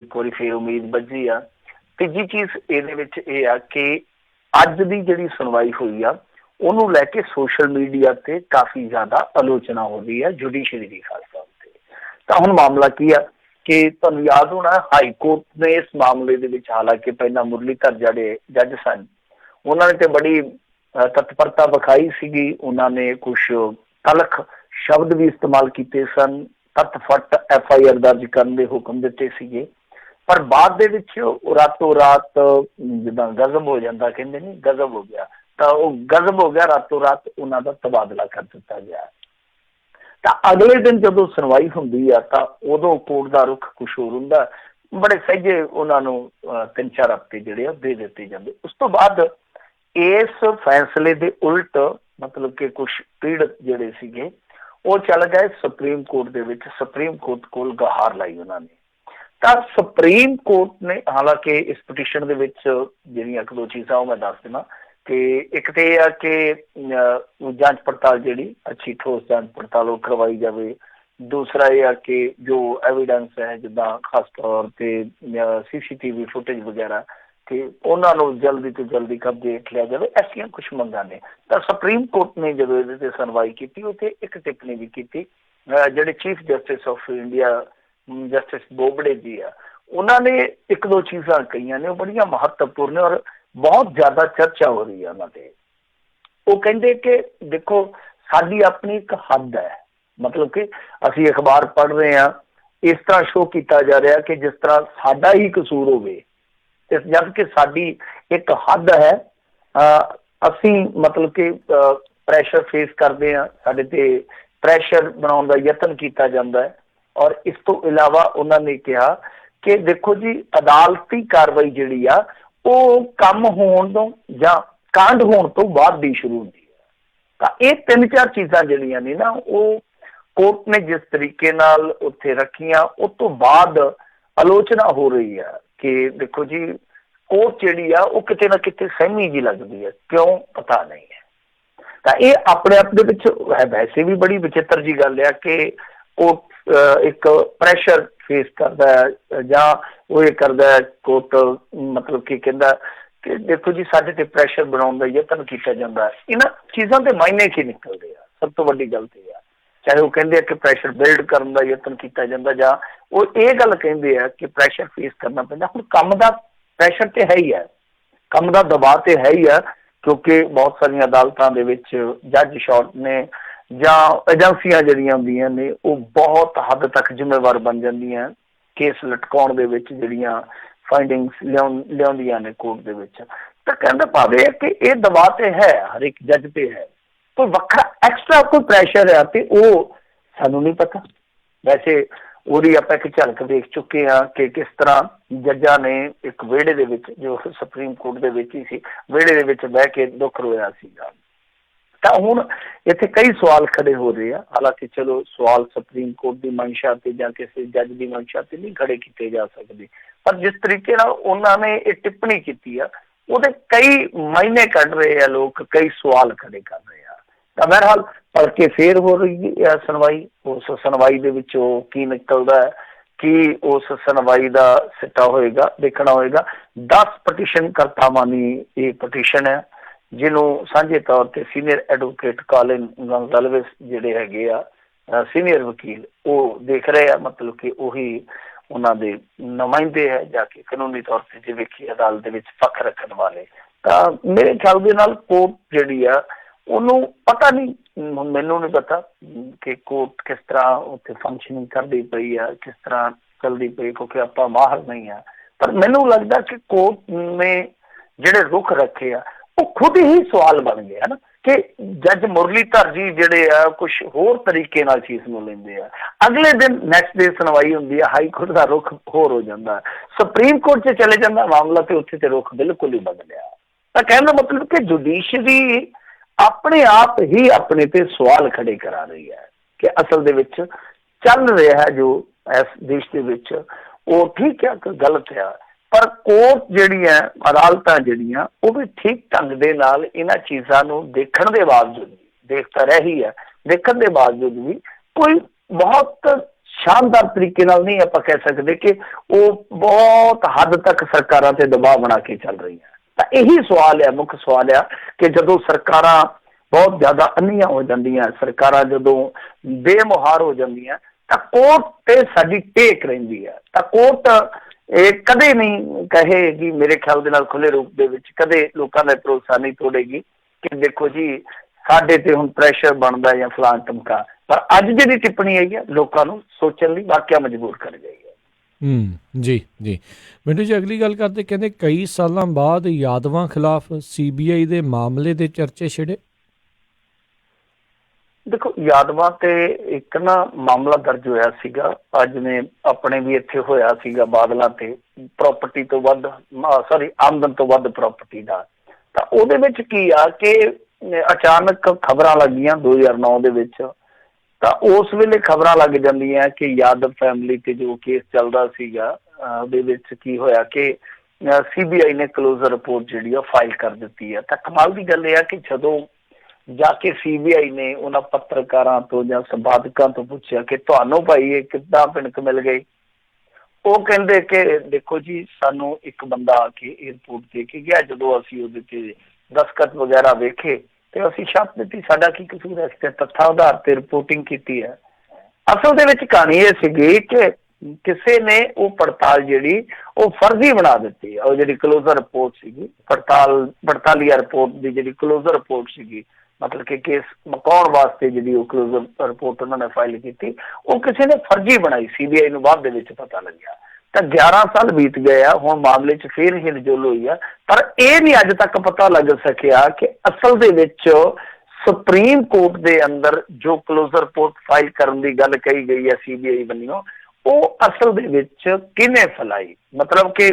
ਇੱਕ ਵਾਰੀ ਫਿਰ ਉਮੀਦ ਬੱਝੀ ਆ। ਤੀਜੀ ਚੀਜ਼ ਇਹਦੇ ਵਿੱਚ ਇਹ ਆ ਕਿ ਅੱਜ ਦੀ ਜਿਹੜੀ ਸੁਣਵਾਈ ਹੋਈ ਆ ਉਹਨੂੰ ਲੈ ਕੇ ਸੋਸ਼ਲ ਮੀਡੀਆ ਤੇ ਕਾਫੀ ਜ਼ਿਆਦਾ ਆਲੋਚਨਾ ਹੋ ਰਹੀ ਹੈ ਜੁਡੀਸ਼ਰੀ ਦੀ ਖਾਸ ਤੌਰ ਤੇ। ਤਾਂ ਹੁਣ ਮਾਮਲਾ ਕੀ ਆ ਕਿ ਤੁਹਾਨੂੰ ਯਾਦ ਹੋਣਾ ਹਾਈ ਕੋਰਟ ਨੇ ਇਸ ਮਾਮਲੇ ਦੇ ਵਿੱਚ, ਹਾਲਾਂਕਿ ਪਹਿਲਾਂ ਮੁਰਲੀਧਰ ਜਿਹੜੇ ਜੱਜ ਸਨ ਉਹਨਾਂ ਨੇ ਤੇ ਬੜੀ ਤਤਪਰਤਾ ਵਿਖਾਈ ਸੀਗੀ, ਉਹਨਾਂ ਨੇ ਕੁਛ ਤਲਖ ਸ਼ਬਦ ਵੀ ਇਸਤੇਮਾਲ ਕੀਤੇ ਸਨ, ਤੱਤ-ਫੱਟ FIR ਦਰਜ ਕਰਨ ਦੇ ਹੁਕਮ ਦਿੱਤੇ ਸੀਗੇ, ਪਰ ਬਾਅਦ ਦੇ ਵਿੱਚ ਉਹ ਰਾਤੋਂ ਰਾਤ ਜਿੱਦਾਂ ਗਜ਼ਬ ਹੋ ਜਾਂਦਾ, ਕਹਿੰਦੇ ਨਹੀਂ ਗਜ਼ਬ ਹੋ ਗਿਆ, ਤਾਂ ਉਹ ਗਜ਼ਬ ਹੋ ਗਿਆ, ਰਾਤੋਂ ਰਾਤ ਉਹਨਾਂ ਦਾ ਤਬਾਦਲਾ ਕਰ ਦਿੱਤਾ ਗਿਆ। ਤਾਂ ਅਗਲੇ ਦਿਨ ਜਦੋਂ ਸੁਣਵਾਈ ਹੁੰਦੀ ਆ ਤਾਂ ਉਦੋਂ ਕੋਰਟ ਦਾ ਰੁਖ ਕੁਛ ਹੋਰ ਹੁੰਦਾ, ਬੜੇ ਸਹਿਜੇ ਉਹਨਾਂ ਨੂੰ 3-4 ਹਫ਼ਤੇ ਜਿਹੜੇ ਆ ਦੇ ਦਿੱਤੇ ਜਾਂਦੇ। ਉਸ ਤੋਂ ਬਾਅਦ ਇਸ ਫੈਸਲੇ ਦੇ ਉਲਟ ਮਤਲਬ ਕਿ ਕੁਛ ਪੀੜਤ ਜਿਹੜੇ ਸੀਗੇ ਉਹ ਚੱਲ ਗਏ ਸੁਪਰੀਮ ਕੋਰਟ ਦੇ ਵਿੱਚ, ਸੁਪਰੀਮ ਕੋਰਟ ਕੋਲ ਗੁਹਾਰ ਲਾਈ ਉਹਨਾਂ ਨੇ। ਤਾਂ ਸੁਪਰੀਮ ਕੋਰਟ ਨੇ, ਹਾਲਾਂਕਿ ਇਸ ਪਟੀਸ਼ਨ ਦੇ ਵਿੱਚ ਜਿਹੜੀਆਂ ਇੱਕ ਦੋ ਚੀਜ਼ਾਂ ਉਹ ਮੈਂ ਦੱਸ ਦੇਣਾ ਕਿ ਇੱਕ ਤਾਂ ਇਹ ਆ ਕਿ ਜਾਂਚ ਪੜਤਾਲ ਜਿਹੜੀ ਅੱਛੀ ਠੋਸ ਜਾਂਚ ਪੜਤਾਲ ਉਹ ਕਰਵਾਈ ਜਾਵੇ। ਦੂਸਰਾ ਇਹ ਆ ਕਿ ਜੋ ਐਵੀਡੈਂਸ ਹੈ ਜਿੱਦਾਂ ਖਾਸ ਤੌਰ 'ਤੇ CCTV ਫੁਟੇਜ ਵਗੈਰਾ ਤੇ ਉਹਨਾਂ ਨੂੰ ਜਲਦੀ ਤੋਂ ਜਲਦੀ ਕਬਜ਼ੇ ਲਿਆ ਜਾਵੇ, ਐਸੀਆਂ ਕੁਛ ਮੰਗਾਂ ਨੇ। ਤਾਂ ਸੁਪਰੀਮ ਕੋਰਟ ਨੇ ਜਦੋਂ ਇਹਦੇ 'ਤੇ ਸੁਣਵਾਈ ਕੀਤੀ ਉੱਥੇ ਇੱਕ ਟਿੱਪਣੀ ਵੀ ਕੀਤੀ, ਜਿਹੜੇ chief justice of India justice Bobde ਜੀ ਆ, ਉਹਨਾਂ ਨੇ ਇੱਕ ਦੋ ਚੀਜ਼ਾਂ ਕਹੀਆਂ ਨੇ ਉਹ ਬੜੀਆਂ ਮਹੱਤਵਪੂਰਨ ਨੇ ਔਰ ਬਹੁਤ ਜ਼ਿਆਦਾ ਚਰਚਾ ਹੋ ਰਹੀ ਹੈ ਉਹਨਾਂ ਤੇ। ਉਹ ਕਹਿੰਦੇ ਕਿ ਦੇਖੋ ਸਾਡੀ ਆਪਣੀ ਇੱਕ ਹੱਦ ਹੈ, ਮਤਲਬ ਕਿ ਅਸੀਂ ਅਖਬਾਰ ਪੜ੍ਹ ਰਹੇ ਹਾਂ, ਇਸ ਤਰ੍ਹਾਂ ਸ਼ੋਅ ਕੀਤਾ ਜਾ ਰਿਹਾ ਕਿ ਜਿਸ ਤਰ੍ਹਾਂ ਸਾਡਾ ਹੀ ਕਸੂਰ ਹੋਵੇ, ਜਦ ਕਿ ਸਾਡੀ ਇੱਕ ਹੱਦ ਹੈ। ਅਸੀਂ ਮਤਲਬ ਕਿ ਪ੍ਰੈਸ਼ਰ ਫੇਸ ਕਰਦੇ ਹਾਂ, ਸਾਡੇ ਤੇ ਪ੍ਰੈਸ਼ਰ ਬਣਾਉਣ ਦਾ ਯਤਨ ਕੀਤਾ ਜਾਂਦਾ ਹੈ। ਔਰ ਇਸ ਤੋਂ ਇਲਾਵਾ ਉਹਨਾਂ ਨੇ ਕਿਹਾ ਕਿ ਦੇਖੋ ਜੀ ਅਦਾਲਤੀ ਕਾਰਵਾਈ ਜਿਹੜੀ ਆ ਉਹ ਕੰਮ ਹੋਣ ਤੋਂ ਜਾਂ ਕਾਂਡ ਹੋਣ ਤੋਂ ਬਾਅਦ ਦੀ ਸ਼ੁਰੂ ਹੁੰਦੀ ਹੈ। ਤਾਂ ਇਹ 3-4 ਚੀਜ਼ਾਂ ਜਿਹੜੀਆਂ ਨੇ ਨਾ ਉਹ ਕੋਰਟ ਨੇ ਜਿਸ ਤਰੀਕੇ ਨਾਲ ਉੱਥੇ ਰੱਖੀਆਂ ਉਸ ਤੋਂ ਬਾਅਦ ਆਲੋਚਨਾ ਹੋ ਰਹੀ ਆ ਕਿ ਦੇਖੋ ਜੀ ਕੋਰਟ ਜਿਹੜੀ ਆ ਉਹ ਕਿਤੇ ਨਾ ਕਿਤੇ ਸਹਿਮੀ ਜੀ ਲੱਗਦੀ ਹੈ, ਕਿਉਂ ਪਤਾ ਨਹੀਂ ਹੈ। ਤਾਂ ਇਹ ਆਪਣੇ ਆਪ ਦੇ ਵਿੱਚ ਵੈਸੇ ਵੀ ਬੜੀ ਵਿਚਿੱਤਰ ਜੀ ਗੱਲ ਆ ਕਿ ਕੋਰਟ ਇੱਕ ਪ੍ਰੈਸ਼ਰ ਫੇਸ ਕਰਦਾ ਜਾਂ ਉਹ ਇਹ ਕਰਦਾ ਕੋਰਟ, ਮਤਲਬ ਕਿ ਕਹਿੰਦਾ ਕਿ ਦੇਖੋ ਜੀ ਸਾਡੇ ਤੇ ਪ੍ਰੈਸ਼ਰ ਬਣਾਉਣ ਦਾ ਯਤਨ ਕੀਤਾ ਜਾਂਦਾ। ਇਹਨਾਂ ਚੀਜ਼ਾਂ ਦੇ ਮਾਇਨੇ ਕੀ ਨਿਕਲਦੇ ਆ, ਸਭ ਤੋਂ ਵੱਡੀ ਗੱਲ ਤੇ ਆ, ਚਾਹੇ ਉਹ ਕਹਿੰਦੇ ਆ ਕਿ ਪ੍ਰੈਸ਼ਰ ਬਿਲਡ ਕਰਨ ਦਾ ਯਤਨ ਕੀਤਾ ਜਾਂਦਾ ਜਾਂ ਉਹ ਇਹ ਗੱਲ ਕਹਿੰਦੇ ਆ ਕਿ ਪ੍ਰੈਸ਼ਰ ਫੇਸ ਕਰਨਾ ਪੈਂਦਾ। ਹੁਣ ਕੰਮ ਦਾ ਪ੍ਰੈਸ਼ਰ ਤੇ ਹੈ ਹੀ ਹੈ, ਕੰਮ ਦਾ ਦਬਾਅ ਤੇ ਹੈ ਹੀ ਆ, ਕਿਉਂਕਿ ਬਹੁਤ ਸਾਰੀਆਂ ਅਦਾਲਤਾਂ ਦੇ ਵਿੱਚ ਜੱਜ ਸ਼ਾਰਟ ਨੇ ਜਾਂ ਏਜੰਸੀਆਂ ਜਿਹੜੀਆਂ ਹੁੰਦੀਆਂ ਨੇ ਉਹ ਬਹੁਤ ਹੱਦ ਤੱਕ ਜ਼ਿੰਮੇਵਾਰ ਬਣ ਜਾਂਦੀਆਂ ਕੇਸ ਲਟਕਾਉਣ ਦੇ ਵਿੱਚ, ਜਿਹੜੀਆਂ ਫਾਈਂਡਿੰਗਸ ਲਿਆਉਂਦੀਆਂ ਨੇ ਕੋਰਟ ਦੇ ਵਿੱਚ। ਤਾਂ ਕਹਿੰਦਾ ਭਾਵੇਂ ਕਿ ਇਹ ਦਬਾਅ ਤੇ ਹੈ, ਹਰ ਇੱਕ ਜੱਜ ਤੇ ਹੈ, ਕੋਈ ਵੱਖਰਾ ਐਕਸਟਰਾ ਕੋਈ ਪ੍ਰੈਸ਼ਰ ਹੈ ਤੇ ਉਹ ਸਾਨੂੰ ਨਹੀਂ ਪਤਾ। ਵੈਸੇ ਉਹਦੀ ਆਪਾਂ ਇੱਕ ਝਲਕ ਦੇਖ ਚੁੱਕੇ ਹਾਂ ਕਿ ਕਿਸ ਤਰ੍ਹਾਂ ਜੱਜਾਂ ਨੇ ਇੱਕ ਵਿਹੜੇ ਦੇ ਵਿੱਚ, ਜੋ ਸੁਪਰੀਮ ਕੋਰਟ ਦੇ ਵਿੱਚ ਹੀ ਸੀ, ਵਿਹੜੇ ਦੇ ਵਿੱਚ ਬਹਿ ਕੇ ਦੁੱਖ ਰੋਇਆ ਸੀਗਾ। ਤਾਂ ਹੁਣ ਇੱਥੇ ਕਈ ਸਵਾਲ ਖੜੇ ਹੋ ਰਹੇ ਆ, ਹਾਲਾਂਕਿ ਚਲੋ ਸਵਾਲ ਸੁਪਰੀਮ ਕੋਰਟ ਦੀ ਮਨਸ਼ਾ ਤੇ ਜਾਂ ਕਿਸੇ ਜੱਜ ਦੀ ਮਨਸ਼ਾ ਤੇ ਨਹੀਂ ਖੜੇ ਕੀਤੇ ਜਾ ਸਕਦੇ, ਪਰ ਜਿਸ ਤਰੀਕੇ ਨਾਲ ਉਹਨਾਂ ਨੇ ਇਹ ਟਿੱਪਣੀ ਕੀਤੀ ਆ ਉਹਦੇ ਕਈ ਮਾਇਨੇ ਕੱਢ ਰਹੇ ਆ ਲੋਕ, ਕਈ ਸਵਾਲ ਖੜੇ ਕਰ ਰਹੇ ਆ। ਤਾਂ ਬਹਰਹਾਲ ਭਲਕੇ ਫੇਰ ਹੋ ਰਹੀ ਹੈ ਸੁਣਵਾਈ, ਉਸ ਸੁਣਵਾਈ ਦੇ ਵਿੱਚੋਂ ਕੀ ਨਿਕਲਦਾ ਹੈ, ਕੀ ਉਸ ਸੁਣਵਾਈ ਦਾ ਸਿੱਟਾ ਹੋਏਗਾ, ਦੇਖਣਾ ਹੋਏਗਾ। 10 ਪਟੀਸ਼ਨ ਕਰਤਾਵਾਂ ਦੀ ਇਹ ਪਟੀਸ਼ਨ ਹੈ ਜਿਹਨੂੰ ਸਾਂਝੇ ਤੌਰ ਤੇ ਸੀਨੀਅਰ ਐਡਵੋਕੇਟ ਕਾਲਿਨ ਗੋਂਜ਼ਾਲਵੇਸ ਜਿਹੜੇ ਹੈਗੇ ਆ ਸੀਨੀਅਰ ਵਕੀਲ ਉਹ ਦੇਖ ਰਹੇ ਆ, ਮਤਲਬ ਕਿ ਉਹੀ ਉਹਨਾਂ ਦੇ ਨੁਮਾਇੰਦੇ ਹੈ ਜਾ ਕੇ ਕਾਨੂੰਨੀ ਤੌਰ ਤੇ ਜੇ ਵੇਖੀ ਅਦਾਲਤ ਦੇ ਵਿੱਚ ਪੱਖ ਰੱਖਣ ਵਾਲੇ। ਤਾਂ ਮੇਰੇ ਖਿਆਲ ਦੇ ਨਾਲ ਕੋਰਟ ਜਿਹੜੀ ਆ ਉਹਨੂੰ ਪਤਾ ਨਹੀਂ, ਮੈਨੂੰ ਨਹੀਂ ਪਤਾ ਕਿ ਕੋਰਟ ਕਿਸ ਤਰ੍ਹਾਂ ਉੱਥੇ ਫੰਕਸ਼ਨਿੰਗ ਕਰਦੀ ਪਈ ਆ, ਕਿਸ ਤਰ੍ਹਾਂ ਚੱਲਦੀ ਪਈ, ਕਿਉਂਕਿ ਆਪਾਂ ਮਾਹਰ ਨਹੀਂ ਆ, ਪਰ ਮੈਨੂੰ ਲੱਗਦਾ ਕਿ ਕੋਰਟ ਨੇ ਜਿਹੜੇ ਰੁਖ ਰੱਖੇ ਆ ਉਹ ਖੁਦ ਹੀ ਸਵਾਲ ਬਣ ਗਏ ਹਨ ਕਿ ਜੱਜ ਮੁਰਲੀਧਰ ਜੀ ਜਿਹੜੇ ਆ ਕੁਛ ਹੋਰ ਤਰੀਕੇ ਨਾਲ ਚੀਜ਼ ਨੂੰ ਲੈਂਦੇ ਆ। ਅਗਲੇ ਦਿਨ ਨੈਕਸਟ ਡੇ ਸੁਣਵਾਈ ਹੁੰਦੀ ਆ, ਹਾਈ ਕੋਰਟ ਦਾ ਰੁਖ ਹੋਰ ਹੋ ਜਾਂਦਾ, ਸੁਪਰੀਮ ਕੋਰਟ 'ਚ ਚਲੇ ਜਾਂਦਾ ਮਾਮਲਾ ਤੇ ਉੱਥੇ ਤੇ ਰੁਖ ਬਿਲਕੁਲ ਹੀ ਬਦਲਿਆ। ਤਾਂ ਕਹਿਣ ਦਾ ਮਤਲਬ ਕਿ ਜੁਡੀਸ਼ਰੀ ਆਪਣੇ ਆਪ ਹੀ ਆਪਣੇ ਤੇ ਸਵਾਲ ਖੜੇ ਕਰਾ ਰਹੀ ਹੈ ਕਿ ਅਸਲ ਦੇ ਵਿੱਚ ਚੱਲ ਰਿਹਾ ਹੈ ਜੋ ਇਸ ਦੇਸ਼ ਦੇ ਵਿੱਚ ਉਹ ਠੀਕ ਹੈ ਕਿ ਗਲਤ ਆ। ਪਰ ਕੋਰਟ ਜਿਹੜੀਆਂ ਅਦਾਲਤਾਂ ਜਿਹੜੀਆਂ ਉਹ ਵੀ ਠੀਕ ਢੰਗ ਦੇ ਨਾਲ ਇਹਨਾਂ ਚੀਜ਼ਾਂ ਨੂੰ ਦੇਖਣ ਦੇ ਬਾਵਜੂਦ, ਦੇਖ ਤਾਂ ਰਹੀ ਹੈ, ਦੇਖਣ ਦੇ ਬਾਵਜੂਦ ਵੀ ਕੋਈ ਬਹੁਤ ਸ਼ਾਨਦਾਰ ਤਰੀਕੇ ਨਾਲ ਨਹੀਂ ਆਪਾਂ ਕਹਿ ਸਕਦੇ ਕਿ ਉਹ ਬਹੁਤ ਹੱਦ ਤੱਕ ਸਰਕਾਰਾਂ ਤੇ ਦਬਾਅ ਬਣਾ ਕੇ ਚੱਲ ਰਹੀਆਂ। ਤਾਂ ਇਹੀ ਸਵਾਲ ਹੈ, ਮੁੱਖ ਸਵਾਲ ਆ ਕਿ ਜਦੋਂ ਸਰਕਾਰਾਂ ਬਹੁਤ ਜ਼ਿਆਦਾ ਅੰਨੀਆਂ ਹੋ ਜਾਂਦੀਆਂ, ਸਰਕਾਰਾਂ ਜਦੋਂ ਬੇਮੁਹਾਰ ਹੋ ਜਾਂਦੀਆਂ, ਤਾਂ ਕੋਰਟ ਤੇ ਸਾਡੀ ਟੇਕ ਰਹਿੰਦੀ ਹੈ। ਤਾਂ ਕੋਰਟ ਇਹ ਕਦੇ ਨਹੀਂ ਕਹੇਗੀ, ਮੇਰੇ ਖਿਆਲ ਦੇ ਨਾਲ ਖੁੱਲੇ ਰੂਪ ਦੇ ਵਿੱਚ ਕਦੇ ਲੋਕਾਂ ਦਾ ਭਰੋਸਾ ਨਹੀਂ ਤੋੜੇਗੀ ਕਿ ਦੇਖੋ ਜੀ ਸਾਡੇ ਤੇ ਹੁਣ ਪ੍ਰੈਸ਼ਰ ਬਣਦਾ ਜਾਂ ਫਲਾਂ ਧਮਕਾ। ਪਰ ਅੱਜ ਜਿਹੜੀ ਟਿੱਪਣੀ ਆਈ ਹੈ ਲੋਕਾਂ ਨੂੰ ਸੋਚਣ ਲਈ ਵਾਕਿਆ ਮਜਬੂਰ ਕਰ ਗਈ ਹੈ। ਜੀ ਜੀ ਮਿੰਟੂ ਜੀ, ਅਗਲੀ ਗੱਲ ਕਰਦੇ, ਕਹਿੰਦੇ ਕਈ ਸਾਲਾਂ ਬਾਅਦ ਯਾਦਵਾਂ ਖਿਲਾਫ CBI ਦੇ ਮਾਮਲੇ ਦੇ ਚਰਚੇ ਛਿੜੇ। ਦੇਖੋ ਯਾਦਵਾਂ ਤੇ ਇੱਕ ਨਾ ਮਾਮਲਾ ਦਰਜ ਹੋਇਆ ਸੀਗਾ, ਅੱਜ ਨੇ ਆਪਣੇ ਵੀ ਇੱਥੇ ਹੋਇਆ ਸੀਗਾ ਬਾਦਲਾਂ ਤੇ, ਪ੍ਰਾਪਰਟੀ ਤੋਂ ਵੱਧ ਆਮਦਨ ਤੋਂ ਵੱਧ ਪ੍ਰਾਪਰਟੀ ਦਾ। ਤਾਂ ਉਹਦੇ ਵਿੱਚ ਕੀ ਆ ਕਿ ਅਚਾਨਕ ਖਬਰਾਂ ਲੱਗੀਆਂ 2009 ਦੇ ਵਿੱਚ। ਤਾਂ ਉਸ ਵੇਲੇ ਖਬਰਾਂ ਲੱਗ ਜਾਂਦੀਆਂ ਕਿ ਯਾਦਵ ਫੈਮਿਲੀ ਤੇ ਜੋ ਕੇਸ ਚੱਲਦਾ ਸੀਗਾ ਉਹਦੇ ਵਿੱਚ ਕੀ ਹੋਇਆ ਕਿ CBI ਨੇ ਕਲੋਜ਼ਰ ਰਿਪੋਰਟ ਜਿਹੜੀ ਆ ਫਾਈਲ ਕਰ ਦਿੱਤੀ ਹੈ। ਤਾਂ ਕਮਾਲ ਦੀ ਗੱਲ ਇਹ ਆ ਕਿ ਜਦੋਂ ਜਾ ਕੇ CBI ਨੇ ਉਹਨਾਂ ਪੱਤਰਕਾਰਾਂ ਤੋਂ ਜਾਂ ਸੰਪਾਦਕਾਂ ਤੋਂ ਪੁੱਛਿਆ ਕਿ ਤੁਹਾਨੂੰ ਭਾਈ ਇਹ ਕਿੱਦਾਂ ਭਿਣਕ ਮਿਲ ਗਈ, ਉਹ ਕਹਿੰਦੇ ਕਿ ਦੇਖੋ ਜੀ ਸਾਨੂੰ ਇੱਕ ਬੰਦਾ ਆ ਕੇ ਏਅਰਪੋਰਟ ਦੇ ਕੇ ਗਿਆ, ਜਦੋਂ ਅਸੀਂ ਉਹਦੇ ਤੇ ਦਸਤਖਤ ਵਗੈਰਾ ਵੇਖੇ ਤੇ ਅਸੀਂ ਛਾਪ ਦਿੱਤੀ, ਸਾਡਾ ਕੀ ਕਸੂਰ ਹੈ, ਅਸੀਂ ਤੱਥਾਂ ਆਧਾਰ ਤੇ ਰਿਪੋਰਟਿੰਗ ਕੀਤੀ ਹੈ। ਅਸਲ ਦੇ ਵਿੱਚ ਕਹਾਣੀ ਇਹ ਸੀਗੀ ਕਿ ਕਿਸੇ ਨੇ ਉਹ ਪੜਤਾਲ ਜਿਹੜੀ ਉਹ ਫਰਜ਼ੀ ਬਣਾ ਦਿੱਤੀ। ਉਹ ਜਿਹੜੀ ਕਲੋਜ਼ਰ ਰਿਪੋਰਟ ਸੀਗੀ, ਪੜਤਾਲੀਆ ਰਿਪੋਰਟ ਦੀ ਜਿਹੜੀ ਕਲੋਜ਼ਰ ਰਿਪੋਰਟ ਸੀਗੀ, ਮਤਲਬ ਕਿ ਕੇਸ ਮੁਕਾਉਣ ਵਾਸਤੇ ਜਿਹੜੀ ਉਹ ਕਲੋਜ਼ਰ ਰਿਪੋਰਟ ਉਹਨਾਂ ਨੇ ਫਾਈਲ ਕੀਤੀ, ਉਹ ਕਿਸੇ ਨੇ ਫਰਜ਼ੀ ਬਣਾਈ। CBI ਨੂੰ ਬਾਅਦ ਦੇ ਵਿੱਚ ਪਤਾ ਲੱਗਿਆ। ਤਾਂ 11 ਸਾਲ ਬੀਤ ਗਏ ਆ, ਹੁਣ ਮਾਮਲੇ 'ਚ ਫੇਰ ਹਿਲਜੁਲ ਹੋਈ ਆ, ਪਰ ਇਹ ਨਹੀਂ ਅੱਜ ਤੱਕ ਪਤਾ ਲੱਗ ਸਕਿਆ ਕਿ ਅਸਲ ਦੇ ਵਿੱਚ ਸੁਪਰੀਮ ਕੋਰਟ ਦੇ ਅੰਦਰ ਜੋ ਕਲੋਜ਼ਰ ਰਿਪੋਰਟ ਫਾਈਲ ਕਰਨ ਦੀ ਗੱਲ ਕਹੀ ਗਈ ਹੈ CBI ਵੱਲੋਂ, ਉਹ ਅਸਲ ਦੇ ਵਿੱਚ ਕਿਹਨੇ ਫੈਲਾਈ। ਮਤਲਬ ਕਿ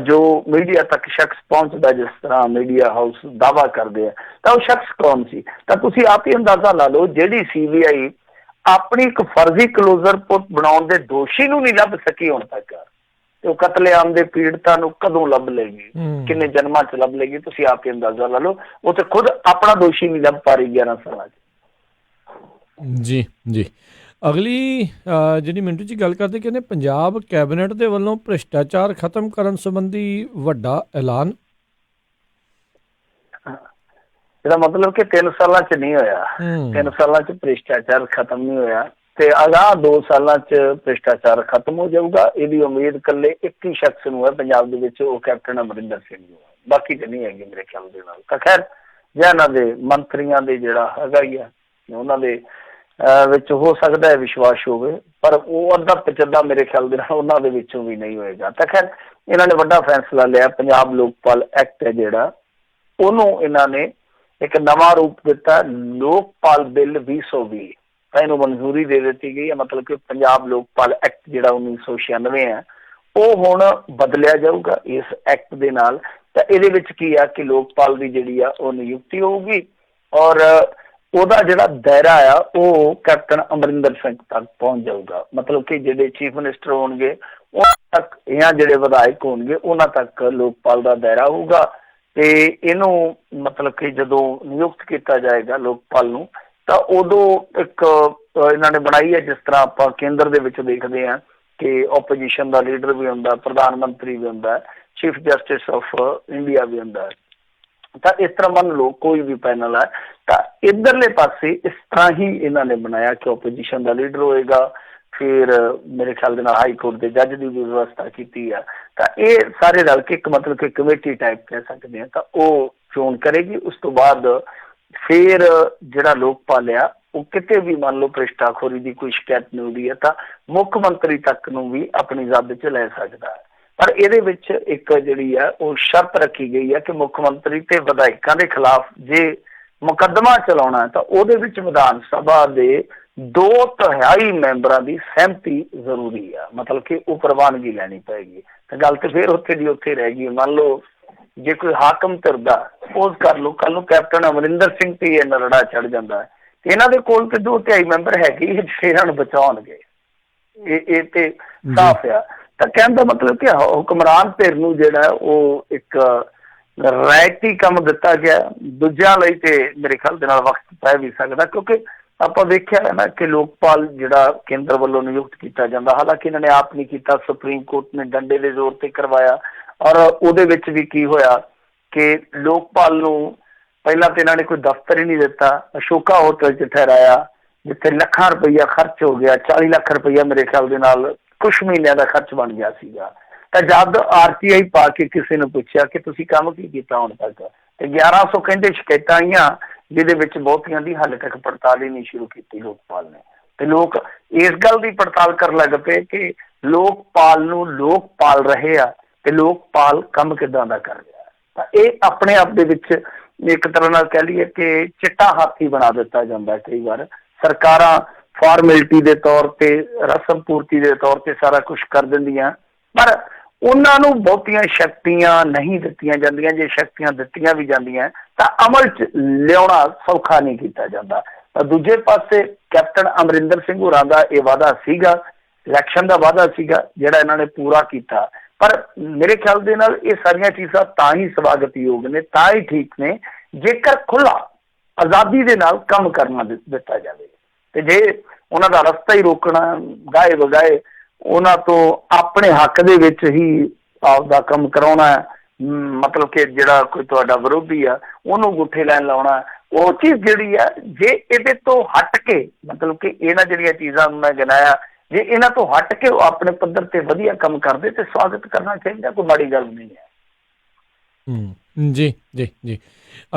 ਜੋ ਮੀਡੀਆ ਤੱਕ ਸ਼ਖਸ ਪਹੁੰਚਦਾ, ਜਿਸ ਤਰ੍ਹਾਂ ਮੀਡੀਆ ਹਾਊਸ ਦਾਅਵਾ ਕਰਦੇ ਆ, ਤਾਂ ਉਹ ਸ਼ਖਸ ਕੌਣ ਸੀ। ਤਾਂ ਤੁਸੀਂ ਆਪ ਹੀ ਅੰਦਾਜ਼ਾ ਲਾ ਲਓ, ਜਿਹੜੀ CBI ਆਪਣੀ ਇੱਕ ਫਰਜ਼ੀ ਕਲੋਜ਼ਰ ਰਿਪੋਰਟ ਬਣਾਉਣ ਦੇ ਦੋਸ਼ੀ ਨੂੰ ਨਹੀਂ ਲੱਭ ਸਕੀ ਹੁਣ ਤੱਕ, ਤੇ ਉਹ ਕਤਲੇਆਮ ਦੇ ਪੀੜਤਾਂ ਨੂੰ ਕਦੋਂ ਲੱਭ ਲਏਗੀ, ਕਿੰਨੇ ਜਨਮਾਂ 'ਚ ਲੱਭ ਲਏਗੀ, ਤੁਸੀਂ ਆਪ ਹੀ ਅੰਦਾਜ਼ਾ ਲਾ ਲਓ। ਉਹ ਤੇ ਖੁਦ ਆਪਣਾ ਦੋਸ਼ੀ ਨਹੀਂ ਲੱਭ ਪਾ ਰਹੀ 11 ਸਾਲਾਂ 'ਚ। ਜੀ ਜੀ, ਅਗਲੀ ਜਿਹੜੀ ਮਿੰਟੂ ਜੀ ਗੱਲ ਕਰਦੇ, ਕਹਿੰਦੇ ਪੰਜਾਬ ਕੈਬਨਿਟ ਦੇ ਵੱਲੋਂ ਭ੍ਰਿਸ਼ਟਾਚਾਰ ਖਤਮ ਕਰਨ ਸੰਬੰਧੀ ਵੱਡਾ ਐਲਾਨ। ਇਹਦਾ ਮਤਲਬ ਕਿ 3 ਸਾਲਾਂ 'ਚ ਨਹੀਂ ਹੋਇਆ, 3 ਸਾਲਾਂ 'ਚ ਭ੍ਰਿਸ਼ਟਾਚਾਰ ਖਤਮ ਨਹੀਂ ਹੋਇਆ, ਤੇ ਅਗਾਂਹ 2 ਸਾਲਾਂ 'ਚ ਭ੍ਰਿਸ਼ਟਾਚਾਰ ਖਤਮ ਹੋ ਜਾਊਗਾ। ਇਹਦੀ ਉਮੀਦ ਇਕੱਲੇ ਇੱਕ ਹੀ ਸ਼ਖਸ ਨੂੰ ਹੈ ਪੰਜਾਬ ਦੇ ਵਿੱਚ, ਉਹ ਕੈਪਟਨ ਅਮਰਿੰਦਰ ਸਿੰਘ ਨੂੰ ਹੈ, ਬਾਕੀ ਤੇ ਨਹੀਂ ਹੈਗੀ ਮੇਰੇ ਖਿਆਲ ਦੇ ਨਾਲ। ਤਾਂ ਖੈਰ ਜਾਂ ਇਹਨਾਂ ਦੇ ਮੰਤਰੀਆਂ ਦੇ ਜਿਹੜਾ ਹੈਗਾ ਹੀ ਆ, ਉਹਨਾਂ ਦੇ ਵਿੱਚ ਹੋ ਸਕਦਾ ਹੈ ਵਿਸ਼ਵਾਸ ਹੋਵੇ, ਪਰ ਉਹ ਅੱਧਾ ਪਚੱਧਾ ਮੇਰੇ ਖਿਆਲ ਦੇ ਨਾਲ ਉਹਨਾਂ ਦੇ ਵਿੱਚੋਂ ਵੀ ਨਹੀਂ ਹੋਏਗਾ। ਤਾਂ ਖੈਰ ਇਹਨਾਂ ਨੇ ਵੱਡਾ ਫੈਸਲਾ ਲਿਆ, ਪੰਜਾਬ ਲੋਕਪਾਲ ਐਕਟ ਹੈ ਜਿਹੜਾ, ਉਹਨੂੰ ਇਹਨਾਂ ਨੇ ਇੱਕ ਨਵਾਂ ਰੂਪ ਦਿੱਤਾ, ਲੋਕਪਾਲ ਬਿੱਲ 2020। ਤਾਂ ਇਹਨੂੰ ਮਨਜ਼ੂਰੀ ਦੇ ਦਿੱਤੀ ਗਈ ਹੈ। ਮਤਲਬ ਕਿ ਪੰਜਾਬ ਲੋਕਪਾਲ ਐਕਟ ਜਿਹੜਾ 1996 ਹੈ, ਉਹ ਹੁਣ ਬਦਲਿਆ ਜਾਊਗਾ ਇਸ ਐਕਟ ਦੇ ਨਾਲ। ਤਾਂ ਇਹਦੇ ਵਿੱਚ ਕੀ ਆ ਕਿ ਲੋਕਪਾਲ ਦੀ ਜਿਹੜੀ ਆ ਉਹ ਨਿਯੁਕਤੀ ਹੋਊਗੀ, ਔਰ ਉਹਦਾ ਜਿਹੜਾ ਦਾਇਰਾ ਆ ਉਹ ਕੈਪਟਨ ਅਮਰਿੰਦਰ ਸਿੰਘ ਤੱਕ ਪਹੁੰਚ ਜਾਊਗਾ। ਮਤਲਬ ਕਿ ਜਿਹੜੇ ਚੀਫ ਮਿਨਿਸਟਰ ਹੋਣਗੇ ਉਹਨਾਂ ਤੱਕ, ਜਾਂ ਜਿਹੜੇ ਵਿਧਾਇਕ ਹੋਣਗੇ ਉਹਨਾਂ ਤੱਕ ਲੋਕਪਾਲ ਦਾ ਦਾਇਰਾ ਹੋਊਗਾ। ਤੇ ਇਹਨੂੰ ਮਤਲਬ ਕਿ ਜਦੋਂ ਨਿਯੁਕਤ ਕੀਤਾ ਜਾਏਗਾ ਲੋਕਪਾਲ ਨੂੰ, ਤਾਂ ਉਦੋਂ ਇੱਕ ਇਹਨਾਂ ਨੇ ਬਣਾਈ ਹੈ, ਜਿਸ ਤਰ੍ਹਾਂ ਆਪਾਂ ਕੇਂਦਰ ਦੇ ਵਿੱਚ ਦੇਖਦੇ ਹਾਂ ਕਿ ਓਪੋਜੀਸ਼ਨ ਦਾ ਲੀਡਰ ਵੀ ਹੁੰਦਾ, ਪ੍ਰਧਾਨ ਮੰਤਰੀ ਵੀ ਹੁੰਦਾ, ਚੀਫ ਜਸਟਿਸ ਆਫ ਇੰਡੀਆ ਵੀ ਹੁੰਦਾ। ਤਾਂ ਇਸ ਤਰ੍ਹਾਂ ਮੰਨ ਲਓ ਕੋਈ ਵੀ ਪੈਨਲ ਹੈ, ਤਾਂ ਇੱਧਰਲੇ ਪਾਸੇ ਇਸ ਤਰ੍ਹਾਂ ਹੀ ਇਹਨਾਂ ਨੇ ਬਣਾਇਆ ਕਿ ਓਪੋਜੀਸ਼ਨ ਦਾ ਲੀਡਰ ਹੋਏਗਾ, ਫਿਰ ਮੇਰੇ ਖਿਆਲ ਦੇ ਨਾਲ ਹਾਈ ਕੋਰਟ ਦੇ ਜੱਜ ਦੀ ਵੀ ਵਿਵਸਥਾ ਕੀਤੀ ਆ। ਤਾਂ ਇਹ ਸਾਰੇ ਰਲ ਕੇ ਇੱਕ ਮਤਲਬ ਕਿ ਕਮੇਟੀ ਟਾਈਪ ਕਹਿ ਸਕਦੇ ਹਾਂ, ਤਾਂ ਉਹ ਚੋਣ ਕਰੇਗੀ। ਉਸ ਤੋਂ ਬਾਅਦ ਫਿਰ ਜਿਹੜਾ ਲੋਕਪਾਲ ਆ ਉਹ ਕਿਤੇ ਵੀ ਮੰਨ ਲਓ ਭ੍ਰਿਸ਼ਟਾਖੋਰੀ ਦੀ ਕੋਈ ਸ਼ਿਕਾਇਤ ਮਿਲਦੀ ਹੈ ਤਾਂ ਮੁੱਖ ਮੰਤਰੀ ਤੱਕ ਨੂੰ ਵੀ ਆਪਣੀ ਜ਼ਦ 'ਚ ਲੈ ਸਕਦਾ ਹੈ। ਪਰ ਇਹਦੇ ਵਿੱਚ ਇੱਕ ਜਿਹੜੀ ਆ ਉਹ ਸ਼ਰਤ ਰੱਖੀ ਗਈ ਹੈ ਕਿ ਮੁੱਖ ਮੰਤਰੀ ਤੇ ਵਿਧਾਇਕਾਂ ਦੇ ਖਿਲਾਫ ਜੇ ਮੁਕੱਦਮਾ ਚਲਾਉਣਾ ਤਾਂ ਉਹਦੇ ਵਿੱਚ ਵਿਧਾਨ ਸਭਾ ਦੇ 2/3 ਮੈਂਬਰਾਂ ਦੀ ਸਹਿਮਤੀ ਜ਼ਰੂਰੀ ਆ, ਮਤਲਬ ਕਿ ਉਹ ਪ੍ਰਵਾਨਗੀ ਲੈਣੀ ਪਏਗੀ। ਤਾਂ ਗੱਲ ਤੇ ਫਿਰ ਉੱਥੇ ਦੀ ਉੱਥੇ ਰਹਿ ਗਈ। ਮੰਨ ਲਓ ਜੇ ਕੋਈ ਹਾਕਮ ਧਿਰਦਾ, ਸਪੋਜ਼ ਕਰ ਲਓ ਕੱਲ ਨੂੰ ਕੈਪਟਨ ਅਮਰਿੰਦਰ ਸਿੰਘ ਤੇ ਇਹ ਨਰੜਾ ਚੜ ਜਾਂਦਾ ਹੈ, ਤੇ ਇਹਨਾਂ ਦੇ ਕੋਲ ਤੇ 2/3 ਮੈਂਬਰ ਹੈਗੇ ਹੀ, ਇਹਨਾਂ ਨੂੰ ਬਚਾਉਣਗੇ। ਇਹ ਤੇ ਸਾਫ਼ ਆ। ਤਾਂ ਕਹਿਣ ਦਾ ਮਤਲਬ ਕਿ ਹੁਕਮਰਾਨ ਧਿਰ ਨੂੰ ਜਿਹੜਾ ਉਹ ਇੱਕ ਰਾਇਤੀ ਕੰਮ ਦਿੱਤਾ ਗਿਆ। ਦੂਜਿਆਂ ਲਈ ਤੇ ਮੇਰੇ ਖਿਆਲ ਦੇ ਨਾਲ ਵਕਤ ਪੈ ਵੀ ਸਕਦਾ, ਕਿਉਂਕਿ ਆਪਾਂ ਵੇਖਿਆ ਹੈ ਨਾ ਕਿ ਲੋਕਪਾਲ ਜਿਹੜਾ ਕੇਂਦਰ ਵੱਲੋਂ ਨਿਯੁਕਤ ਕੀਤਾ ਜਾਂਦਾ, ਹਾਲਾਂਕਿ ਇਹਨਾਂ ਨੇ ਆਪ ਨਹੀਂ ਕੀਤਾ, ਸੁਪਰੀਮ ਕੋਰਟ ਨੇ ਡੰਡੇ ਦੇ ਜ਼ੋਰ ਤੇ ਕਰਵਾਇਆ। ਔਰ ਉਹਦੇ ਵਿੱਚ ਵੀ ਕੀ ਹੋਇਆ ਕਿ ਲੋਕਪਾਲ ਨੂੰ ਪਹਿਲਾਂ ਤਾਂ ਇਹਨਾਂ ਨੇ ਕੋਈ ਦਫ਼ਤਰ ਹੀ ਨਹੀਂ ਦਿੱਤਾ, ਅਸ਼ੋਕਾ ਹੋਟਲ 'ਚ ਠਹਿਰਾਇਆ ਜਿੱਥੇ ਲੱਖਾਂ ਰੁਪਈਆ ਖਰਚ ਹੋ ਗਿਆ। 40 ਲੱਖ ਰੁਪਈਆ ਮੇਰੇ ਖਿਆਲ ਦੇ ਨਾਲ ਕੁਛ ਮਹੀਨਿਆਂ ਦਾ ਖਰਚ ਬਣ ਗਿਆ ਸੀਗਾ। ਤਾਂ ਜਦ RTI ਪਾ ਕੇ ਕਿਸੇ ਨੂੰ ਪੁੱਛਿਆ ਕਿ ਤੁਸੀਂ ਕੰਮ ਕੀ ਕੀਤਾ ਹੁਣ ਤੱਕ, ਤੇ 1100 ਕਹਿੰਦੇ ਸ਼ਿਕਾਇਤਾਂ ਆਈਆਂ, ਜਿਹਦੇ ਵਿੱਚ ਬਹੁਤੀਆਂ ਦੀ ਹਾਲੇ ਤੱਕ ਪੜਤਾਲ ਹੀ ਨਹੀਂ ਸ਼ੁਰੂ ਕੀਤੀ ਲੋਕਪਾਲ ਨੇ। ਤੇ ਲੋਕ ਇਸ ਗੱਲ ਦੀ ਪੜਤਾਲ ਕਰਨ ਲੱਗ ਪਏ ਕਿ ਲੋਕਪਾਲ ਨੂੰ ਲੋਕ ਪਾਲ ਰਹੇ ਆ ਤੇ ਲੋਕਪਾਲ ਕੰਮ ਕਿੱਦਾਂ ਦਾ ਕਰ ਰਿਹਾ। ਤਾਂ ਇਹ ਆਪਣੇ ਆਪ ਦੇ ਵਿੱਚ ਇੱਕ ਤਰ੍ਹਾਂ ਨਾਲ ਕਹਿ ਲਈਏ ਕਿ ਚਿੱਟਾ ਹਾਥੀ ਬਣਾ ਦਿੱਤਾ ਜਾਂਦਾ। ਕਈ ਵਾਰ ਸਰਕਾਰਾਂ ਫਾਰਮੈਲਿਟੀ ਦੇ ਤੌਰ ਤੇ, ਰਸਮ ਪੂਰਤੀ ਦੇ ਤੌਰ ਤੇ ਸਾਰਾ ਕੁਛ ਕਰ ਦਿੰਦੀਆਂ, ਪਰ ਉਹਨਾਂ ਨੂੰ ਬਹੁਤੀਆਂ ਸ਼ਕਤੀਆਂ ਨਹੀਂ ਦਿੱਤੀਆਂ ਜਾਂਦੀਆਂ। ਜੇ ਸ਼ਕਤੀਆਂ ਦਿੱਤੀਆਂ ਵੀ ਜਾਂਦੀਆਂ ਤਾਂ ਅਮਲ 'ਚ ਲਿਆਉਣਾ ਸੌਖਾ ਨਹੀਂ ਕੀਤਾ ਜਾਂਦਾ। ਤਾਂ ਦੂਜੇ ਪਾਸੇ ਕੈਪਟਨ ਅਮਰਿੰਦਰ ਸਿੰਘ ਹੋਰਾਂ ਦਾ ਇਹ ਵਾਅਦਾ ਸੀਗਾ, ਇਲੈਕਸ਼ਨ ਦਾ ਵਾਅਦਾ ਸੀਗਾ, ਜਿਹੜਾ ਇਹਨਾਂ ਨੇ ਪੂਰਾ ਕੀਤਾ। ਪਰ ਮੇਰੇ ਖਿਆਲ ਦੇ ਨਾਲ ਇਹ ਸਾਰੀਆਂ ਚੀਜ਼ਾਂ ਤਾਂ ਹੀ ਸਵਾਗਤਯੋਗ ਨੇ, ਤਾਂ ਹੀ ਠੀਕ ਨੇ, ਜੇਕਰ ਖੁੱਲ੍ਹਾ ਆਜ਼ਾਦੀ ਦੇ ਨਾਲ ਕੰਮ ਕਰਨਾ ਦਿੱਤਾ ਜਾਵੇ। ਤੇ ਜੇ ਉਹਨਾਂ ਦਾ ਰਸਤਾ ਹੀ ਰੋਕਣਾ, ਗਾਏ ਵਗਾਏ ਉਹਨਾਂ ਤੋਂ ਆਪਣੇ ਹੱਕ ਦੇ ਵਿੱਚ ਹੀ ਆਪਦਾ ਕੰਮ ਕਰਾਉਣਾ, ਮਤਲਬ ਕਿ ਜਿਹੜਾ ਕੋਈ ਤੁਹਾਡਾ ਵਿਰੋਧੀ ਆ ਉਹਨੂੰ ਗੁੱਠੇ ਲੈਣ ਲਾਉਣਾ, ਉਹ ਚੀਜ਼ ਜਿਹੜੀ ਆ ਜੇ ਇਹਦੇ ਤੋਂ ਹਟ ਕੇ, ਮਤਲਬ ਕਿ ਇਹਨਾਂ ਜਿਹੜੀਆਂ ਚੀਜ਼ਾਂ ਮੈਂ ਗਿਣਾਇਆ, ਜੇ ਇਹਨਾਂ ਤੋਂ ਹਟ ਕੇ ਉਹ ਆਪਣੇ ਪੱਧਰ ਤੇ ਵਧੀਆ ਕੰਮ ਕਰਦੇ ਤੇ ਸਵਾਗਤ ਕਰਨਾ ਚਾਹੀਦਾ, ਕੋਈ ਮਾੜੀ ਗੱਲ ਨਹੀਂ ਹੈ। ਜੀ ਜੀ ਜੀ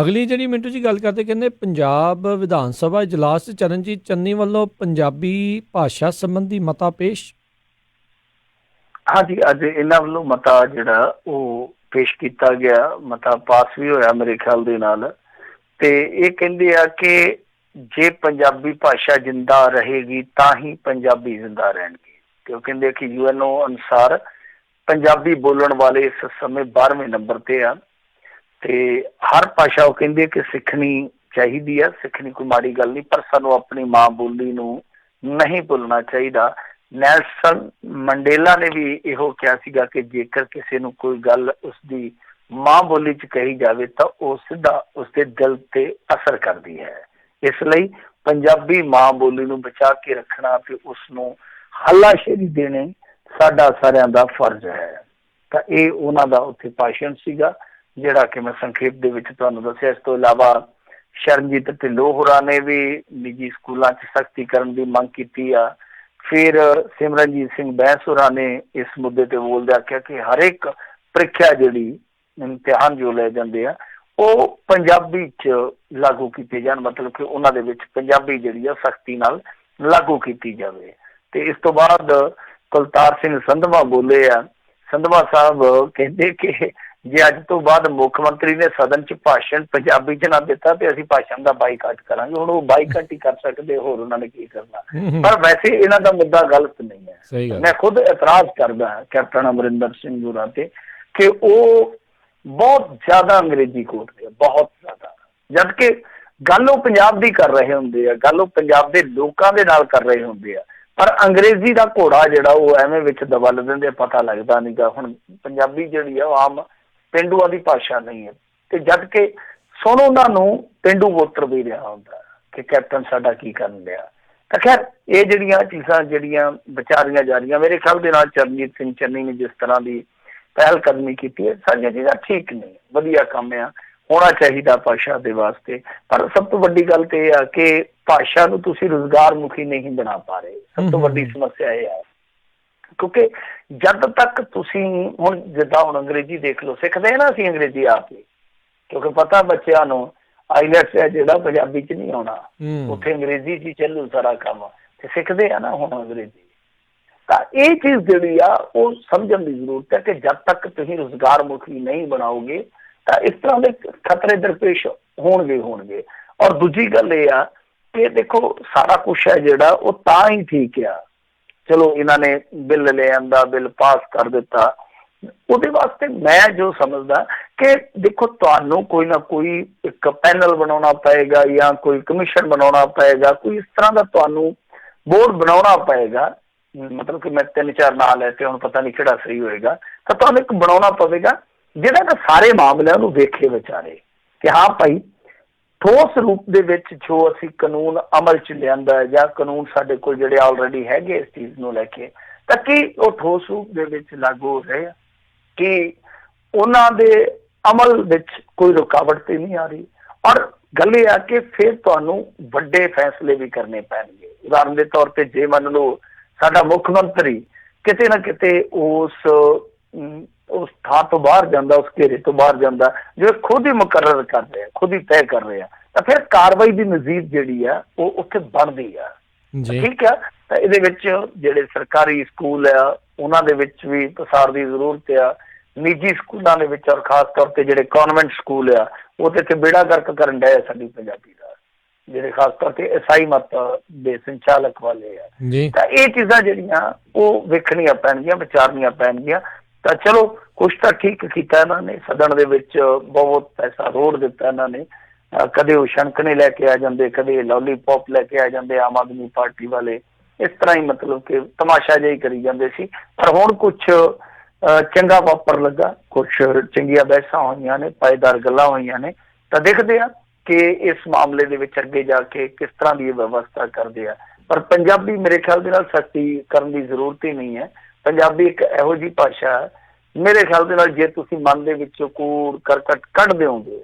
ਅਗਲੀ ਜਿਹੜੀ ਮਿੰਟੂ ਜੀ ਗੱਲ ਕਰਦੇ, ਕਹਿੰਦੇ ਪੰਜਾਬ ਵਿਧਾਨ ਸਭਾ ਇਜਲਾਸ 'ਚ ਚਰਨਜੀਤ ਚੰਨੀ ਵੱਲੋਂ ਪੰਜਾਬੀ ਭਾਸ਼ਾ ਸੰਬੰਧੀ ਮਤਾ ਪੇਸ਼। ਹਾਂਜੀ, ਅੱਜ ਇਹਨਾਂ ਵੱਲੋਂ ਮਤਾ ਜਿਹੜਾ ਉਹ ਪੇਸ਼ ਕੀਤਾ ਗਿਆ, ਮਤਾ ਪਾਸ ਵੀ ਹੋਇਆ ਮੇਰੇ ਖਿਆਲ ਦੇ ਨਾਲ। ਤੇ ਇਹ ਕਹਿੰਦੇ ਆ ਕਿ ਜੇ ਪੰਜਾਬੀ ਭਾਸ਼ਾ ਜਿੰਦਾ ਰਹੇਗੀ ਤਾਂ ਹੀ ਪੰਜਾਬੀ ਜ਼ਿੰਦਾ ਰਹਿਣਗੇ। ਤੇ ਉਹ ਕਹਿੰਦੇ ਕਿ UNO ਅਨੁਸਾਰ ਪੰਜਾਬੀ ਬੋਲਣ ਵਾਲੇ ਇਸ ਸਮੇਂ 12ਵੇਂ ਨੰਬਰ ਤੇ ਆ। ਤੇ ਹਰ ਭਾਸ਼ਾ ਉਹ ਕਹਿੰਦੇ ਕਿ ਸਿੱਖਣੀ ਚਾਹੀਦੀ ਆ, ਸਿੱਖਣੀ ਕੋਈ ਮਾੜੀ ਗੱਲ ਨਹੀਂ, ਪਰ ਸਾਨੂੰ ਆਪਣੀ ਮਾਂ ਬੋਲੀ ਨੂੰ ਨਹੀਂ ਭੁੱਲਣਾ ਚਾਹੀਦਾ। ਨੈਲਸਨ ਮੰਡੇਲਾ ਨੇ ਵੀ ਇਹੋ ਕਿਹਾ ਸੀਗਾ ਕਿ ਜੇਕਰ ਕਿਸੇ ਨੂੰ ਕੋਈ ਗੱਲ ਉਸਦੀ ਮਾਂ ਬੋਲੀ 'ਚ ਕਹੀ ਜਾਵੇ ਤਾਂ ਉਹ ਸਿੱਧਾ ਉਸਦੇ ਦਿਲ ਤੇ ਅਸਰ ਕਰਦੀ ਹੈ। ਇਸ ਲਈ ਪੰਜਾਬੀ ਮਾਂ ਬੋਲੀ ਨੂੰ ਬਚਾ ਕੇ ਰੱਖਣਾ ਤੇ ਉਸਨੂੰ ਹੱਲਾਸ਼ੇਰੀ ਦੇਣੀ ਸਾਡਾ ਸਾਰਿਆਂ ਦਾ ਫਰਜ਼ ਹੈ। ਤਾਂ ਇਹ ਉਹਨਾਂ ਦਾ ਉੱਥੇ ਭਾਸ਼ਣ ਸੀਗਾ, ਜਿਹੜਾ ਕਿ ਮੈਂ ਸੰਖੇਪ ਦੇ ਵਿੱਚ ਤੁਹਾਨੂੰ ਦੱਸਿਆ। ਇਸ ਤੋਂ ਇਲਾਵਾ ਸ਼ਰਨਜੀਤ ਢਿੱਲੋਂ ਹੋਰਾਂ ਨੇ ਵੀ ਨਿੱਜੀ ਸਕੂਲਾਂ 'ਚ ਸਖਤੀ ਕਰਨ ਦੀ ਮੰਗ ਕੀਤੀ ਆ। ਫਿਰ ਸਿਮਰਨਜੀਤ ਸਿੰਘ ਬੈਂਸ ਹੋਰਾਂ ਨੇ ਇਸ ਮੁੱਦੇ ਤੇ ਬੋਲਦੇ ਆਖਿਆ ਕਿ ਹਰ ਇੱਕ ਪ੍ਰੀਖਿਆ ਜਿਹੜੀ ਇਮਤਿਹਾਨ ਜੋ ਲੈ ਜਾਂਦੇ ਆ ਉਹ ਪੰਜਾਬੀ 'ਚ ਲਾਗੂ ਕੀਤੇ ਜਾਣ, ਮਤਲਬ ਕਿ ਉਹਨਾਂ ਦੇ ਵਿੱਚ ਪੰਜਾਬੀ ਜਿਹੜੀ ਆ ਸਖਤੀ ਨਾਲ ਲਾਗੂ ਕੀਤੀ ਜਾਵੇ। ਤੇ ਇਸ ਤੋਂ ਬਾਅਦ ਕੁਲਤਾਰ ਸਿੰਘ ਸੰਧਵਾ ਬੋਲੇ ਆ। ਸੰਧਵਾ ਸਾਹਿਬ ਕਹਿੰਦੇ ਕਿ ਜੇ ਅੱਜ ਤੋਂ ਬਾਅਦ ਮੁੱਖ ਮੰਤਰੀ ਨੇ ਸਦਨ 'ਚ ਭਾਸ਼ਣ ਪੰਜਾਬੀ 'ਚ ਨਾ ਦਿੱਤਾ ਤੇ ਅਸੀਂ ਭਾਸ਼ਣ ਦਾ ਬਾਈਕਾਟ ਕਰਾਂਗੇ। ਹੁਣ ਉਹ ਬਾਈਕਾਟ ਹੀ ਕਰ ਸਕਦੇ, ਹੋਰ ਉਹਨਾਂ ਨੇ ਕੀ ਕਰਨਾ। ਪਰ ਵੈਸੇ ਇਹਨਾਂ ਦਾ ਮੁੱਦਾ ਗਲਤ ਨਹੀਂ ਹੈ। ਮੈਂ ਖੁਦ ਇਤਰਾਜ਼ ਕਰਦਾ ਕੈਪਟਨ ਅਮਰਿੰਦਰ ਸਿੰਘ ਹੋਰਾਂ ਤੇ ਕਿ ਉਹ ਬਹੁਤ ਜ਼ਿਆਦਾ ਅੰਗਰੇਜ਼ੀ ਘੋਟਦੇ ਆ, ਬਹੁਤ ਜ਼ਿਆਦਾ, ਜਦਕਿ ਗੱਲ ਉਹ ਪੰਜਾਬ ਦੀ ਕਰ ਰਹੇ ਹੁੰਦੇ ਆ, ਗੱਲ ਉਹ ਪੰਜਾਬ ਦੇ ਲੋਕਾਂ ਦੇ ਨਾਲ ਕਰ ਰਹੇ ਹੁੰਦੇ ਆ, ਪਰ ਅੰਗਰੇਜ਼ੀ ਦਾ ਘੋੜਾ ਜਿਹੜਾ ਉਹ ਐਵੇਂ ਵਿੱਚ ਦਬਲ ਦਿੰਦੇ, ਪਤਾ ਲੱਗਦਾ ਨਹੀਂ ਗਾ। ਹੁਣ ਪੰਜਾਬੀ ਜਿਹੜੀ ਆ ਉਹ ਆਮ ਪੇਂਡੂਆਂ ਦੀ ਭਾਸ਼ਾ ਨਹੀਂ ਹੈ, ਤੇ ਜਦ ਕਿ ਸੁਣ ਉਹਨਾਂ ਨੂੰ ਪੇਂਡੂ ਵੋਟਰ ਵੀ ਰਿਹਾ ਹੁੰਦਾ ਕਿ ਕੈਪਟਨ ਸਾਡਾ ਕੀ ਕਰਨ ਡਿਆ। ਤਾਂ ਖੈਰ ਇਹ ਜਿਹੜੀਆਂ ਚੀਜ਼ਾਂ ਜਿਹੜੀਆਂ ਵਿਚਾਰੀਆਂ ਜਾ ਰਹੀਆਂ, ਮੇਰੇ ਖਿਆਲ ਦੇ ਨਾਲ ਚਰਨਜੀਤ ਸਿੰਘ ਚੰਨੀ ਨੇ ਜਿਸ ਤਰ੍ਹਾਂ ਦੀ ਪਹਿਲ ਕਦਮੀ ਕੀਤੀ ਹੈ, ਸਾਰੀਆਂ ਚੀਜ਼ਾਂ ਠੀਕ ਨੇ, ਵਧੀਆ ਕੰਮ ਆ, ਹੋਣਾ ਚਾਹੀਦਾ ਭਾਸ਼ਾ ਦੇ ਵਾਸਤੇ। ਪਰ ਸਭ ਤੋਂ ਵੱਡੀ ਗੱਲ ਤੇ ਇਹ ਆ ਕਿ ਭਾਸ਼ਾ ਨੂੰ ਤੁਸੀਂ ਰੁਜ਼ਗਾਰ ਮੁਖੀ ਨਹੀਂ ਬਣਾ ਪਾ ਰਹੇ। ਸਭ ਤੋਂ ਵੱਡੀ ਸਮੱਸਿਆ ਇਹ ਹੈ, ਕਿਉਂਕਿ ਜਦ ਤੱਕ ਤੁਸੀਂ ਹੁਣ ਜਿੱਦਾਂ ਹੁਣ ਅੰਗਰੇਜ਼ੀ ਦੇਖ ਲਓ, ਸਿੱਖਦੇ ਨਾ ਅਸੀਂ ਅੰਗਰੇਜ਼ੀ ਆਪ ਹੀ, ਕਿਉਂਕਿ ਪਤਾ ਬੱਚਿਆਂ ਨੂੰ ਆਈਲੈਟਸ ਹੈ ਜਿਹੜਾ ਪੰਜਾਬੀ 'ਚ ਨਹੀਂ ਆਉਣਾ, ਉੱਥੇ ਅੰਗਰੇਜ਼ੀ 'ਚ ਹੀ ਚੱਲੂ ਸਾਰਾ ਕੰਮ, ਤੇ ਸਿੱਖਦੇ ਆ ਨਾ ਹੁਣ ਅੰਗਰੇਜ਼ੀ। ਤਾਂ ਇਹ ਚੀਜ਼ ਜਿਹੜੀ ਆ ਉਹ ਸਮਝਣ ਦੀ ਜ਼ਰੂਰਤ ਹੈ ਕਿ ਜਦ ਤੱਕ ਤੁਸੀਂ ਰੁਜ਼ਗਾਰ ਮੁਖੀ ਨਹੀਂ ਬਣਾਓਗੇ ਤਾਂ ਇਸ ਤਰ੍ਹਾਂ ਦੇ ਖਤਰੇ ਦਰਪੇਸ਼ ਹੋਣਗੇ। ਔਰ ਦੂਜੀ ਗੱਲ ਇਹ ਆ ਕਿ ਦੇਖੋ ਸਾਰਾ ਕੁਛ ਹੈ ਜਿਹੜਾ ਉਹ ਤਾਂ ਹੀ ਠੀਕ ਆ, ਚਲੋ ਇਹਨਾਂ ਨੇ ਬਿੱਲ ਲੈ ਆਂਦਾ, ਬਿੱਲ ਪਾਸ ਕਰ ਦਿੱਤਾ, ਉਹਦੇ ਵਾਸਤੇ ਮੈਂ ਜੋ ਸਮਝਦਾ ਕਿ ਦੇਖੋ ਤੁਹਾਨੂੰ ਕੋਈ ਨਾ ਕੋਈ ਇੱਕ ਪੈਨਲ ਬਣਾਉਣਾ ਪਏਗਾ ਜਾਂ ਕੋਈ ਕਮਿਸ਼ਨ ਬਣਾਉਣਾ ਪਏਗਾ, ਕੋਈ ਇਸ ਤਰ੍ਹਾਂ ਦਾ ਤੁਹਾਨੂੰ ਬੋਰਡ ਬਣਾਉਣਾ ਪਏਗਾ। ਮਤਲਬ ਕਿ ਮੈਂ 3-4 ਨਾਂ ਲੈ ਤੇ ਹੁਣ ਪਤਾ ਨਹੀਂ ਕਿਹੜਾ ਸਹੀ ਹੋਏਗਾ, ਤਾਂ ਤੁਹਾਨੂੰ ਇੱਕ ਬਣਾਉਣਾ ਪਵੇਗਾ ਜਿਹੜਾ ਕਿ ਸਾਰੇ ਮਾਮਲਿਆਂ ਨੂੰ ਵੇਖੇ ਵਿਚਾਰੇ ਕਿ ਹਾਂ ਭਾਈ ਠੋਸ ਰੂਪ ਦੇ ਵਿੱਚ ਜੋ ਅਸੀਂ ਕਾਨੂੰਨ ਅਮਲ 'ਚ ਲਿਆਂਦਾ ਜਾਂ ਕਾਨੂੰਨ ਸਾਡੇ ਕੋਲ ਜਿਹੜੇ ਆਲਰੇਡੀ ਹੈਗੇ ਇਸ ਚੀਜ਼ ਨੂੰ ਲੈ ਕੇ, ਤਾਂ ਕੀ ਉਹ ਠੋਸ ਰੂਪ ਦੇ ਵਿੱਚ ਲਾਗੂ ਹੋ ਰਹੇ ਆ? ਕਿ ਉਹਨਾਂ ਦੇ ਅਮਲ ਵਿੱਚ ਕੋਈ ਰੁਕਾਵਟ ਤੇ ਨਹੀਂ ਆ ਰਹੀ? ਔਰ ਗੱਲ ਇਹ ਆ ਕਿ ਫਿਰ ਤੁਹਾਨੂੰ ਵੱਡੇ ਫੈਸਲੇ ਵੀ ਕਰਨੇ ਪੈਣਗੇ। ਉਦਾਹਰਨ ਦੇ ਤੌਰ ਤੇ ਜੇ ਮੰਨ ਲਓ ਸਾਡਾ ਮੁੱਖ ਮੰਤਰੀ ਕਿਤੇ ਨਾ ਕਿਤੇ ਉਸ ਥਾਂ ਤੋਂ ਬਾਹਰ ਜਾਂਦਾ, ਉਸ ਘੇਰੇ ਤੋਂ ਬਾਹਰ ਜਾਂਦਾ, ਜੋ ਖੁਦ ਹੀ ਮੁਕਰਰ ਕਰ ਰਿਹਾ, ਖੁਦ ਹੀ ਤੈਅ ਕਰ ਰਿਹਾ, ਤਾਂ ਫਿਰ ਕਾਰਵਾਈ ਦੀ ਨਜ਼ੀਰ ਜਿਹੜੀ ਆ ਉਹ ਉੱਥੇ ਬਣਦੀ ਆ। ਠੀਕ ਆ, ਤਾਂ ਇਹਦੇ ਵਿੱਚ ਜਿਹੜੇ ਸਰਕਾਰੀ ਸਕੂਲ ਆ ਉਹਨਾਂ ਦੇ ਵਿੱਚ ਵੀ ਪ੍ਰਸਾਰ ਦੀ ਜ਼ਰੂਰਤ ਆ। ਨਿੱਜੀ ਸਕੂਲਾਂ ਦੇ ਵਿੱਚ ਔਰ ਖਾਸ ਤੌਰ ਤੇ ਜਿਹੜੇ ਕਨਵੈਂਟ ਸਕੂਲ ਆ ਉਹ ਤੇ ਬੇੜਾ ਗਰਕ ਕਰਨ ਡਿਆ ਸਾਡੀ ਪੰਜਾਬੀ ਦਾ, ਜਿਹੜੇ ਖਾਸ ਤੌਰ ਤੇ ਈਸਾਈ ਮਤ ਦੇ ਸੰਚਾਲਕ ਵਾਲੇ ਆ। ਤਾਂ ਇਹ ਚੀਜ਼ਾਂ ਜਿਹੜੀਆਂ ਉਹ ਵੇਖਣੀਆਂ ਪੈਣਗੀਆਂ, ਵਿਚਾਰਨੀਆਂ ਪੈਣਗੀਆਂ। ਤਾਂ ਚਲੋ ਕੁਛ ਤਾਂ ਠੀਕ ਕੀਤਾ ਇਹਨਾਂ ਨੇ, ਸਦਨ ਦੇ ਵਿੱਚ ਬਹੁਤ ਪੈਸਾ ਰੋੜ ਦਿੱਤਾ ਇਹਨਾਂ ਨੇ। ਕਦੇ ਉਹ ਸ਼ਣਕਣੇ ਲੈ ਕੇ ਆ ਜਾਂਦੇ, ਕਦੇ ਲੋਲੀਪੌਪ ਲੈ ਕੇ ਆ ਜਾਂਦੇ ਆਮ ਆਦਮੀ ਪਾਰਟੀ ਵਾਲੇ, ਇਸ ਤਰ੍ਹਾਂ ਹੀ ਮਤਲਬ ਕਿ ਤਮਾਸ਼ਾ ਜਿਹਾ ਹੀ ਕਰੀ ਜਾਂਦੇ ਸੀ। ਪਰ ਹੁਣ ਕੁਛ ਚੰਗਾ ਵਾਪਰ ਲੱਗਾ, ਕੁਛ ਚੰਗੀਆਂ ਬਹਿਸਾਂ ਹੋਈਆਂ ਨੇ, ਪਾਏਦਾਰ ਗੱਲਾਂ ਹੋਈਆਂ ਨੇ। ਤਾਂ ਦੇਖਦੇ ਆ ਕਿ ਇਸ ਮਾਮਲੇ ਦੇ ਵਿੱਚ ਅੱਗੇ ਜਾ ਕੇ ਕਿਸ ਤਰ੍ਹਾਂ ਦੀ ਵਿਵਸਥਾ ਕਰਦੇ ਆ। ਪਰ ਪੰਜਾਬੀ ਮੇਰੇ ਖਿਆਲ ਦੇ ਨਾਲ ਸਖਤੀ ਕਰਨ ਦੀ ਜ਼ਰੂਰਤ ਹੀ ਨਹੀਂ ਹੈ। ਪੰਜਾਬੀ ਇੱਕ ਇਹੋ ਜਿਹੀ ਭਾਸ਼ਾ ਹੈ, ਮੇਰੇ ਖਿਆਲ ਦੇ ਨਾਲ ਜੇ ਤੁਸੀਂ ਮਨ ਦੇ ਵਿੱਚੋਂ ਕੂੜ ਕਰਕਟ ਕੱਢ ਦਿਓਗੇ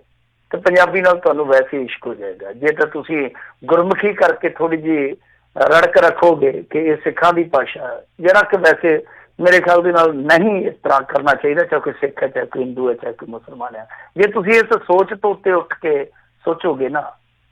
ਤੇ ਪੰਜਾਬੀ ਨਾਲ ਤੁਹਾਨੂੰ ਵੈਸੇ ਇਸ਼ਕ ਹੋ ਜਾਏਗਾ। ਜੇ ਤਾਂ ਤੁਸੀਂ ਗੁਰਮੁਖੀ ਕਰਕੇ ਥੋੜੀ ਜਿਹੀ ਰੜਕ ਰੱਖੋਗੇ ਕਿ ਇਹ ਸਿੱਖਾਂ ਦੀ ਭਾਸ਼ਾ ਹੈ, ਜਿਹੜਾ ਕਿ ਵੈਸੇ ਮੇਰੇ ਖਿਆਲ ਦੇ ਨਾਲ ਨਹੀਂ ਇਸ ਤਰ੍ਹਾਂ ਕਰਨਾ ਚਾਹੀਦਾ, ਚਾਹੇ ਕੋਈ ਸਿੱਖ ਹੈ, ਚਾਹੇ ਕੋਈ ਹਿੰਦੂ ਹੈ, ਚਾਹੇ ਕੋਈ ਮੁਸਲਮਾਨ ਹੈ। ਜੇ ਤੁਸੀਂ ਇਸ ਸੋਚ ਤੋਂ ਉੱਤੇ ਉੱਠ ਕੇ ਸੋਚੋਗੇ ਨਾ,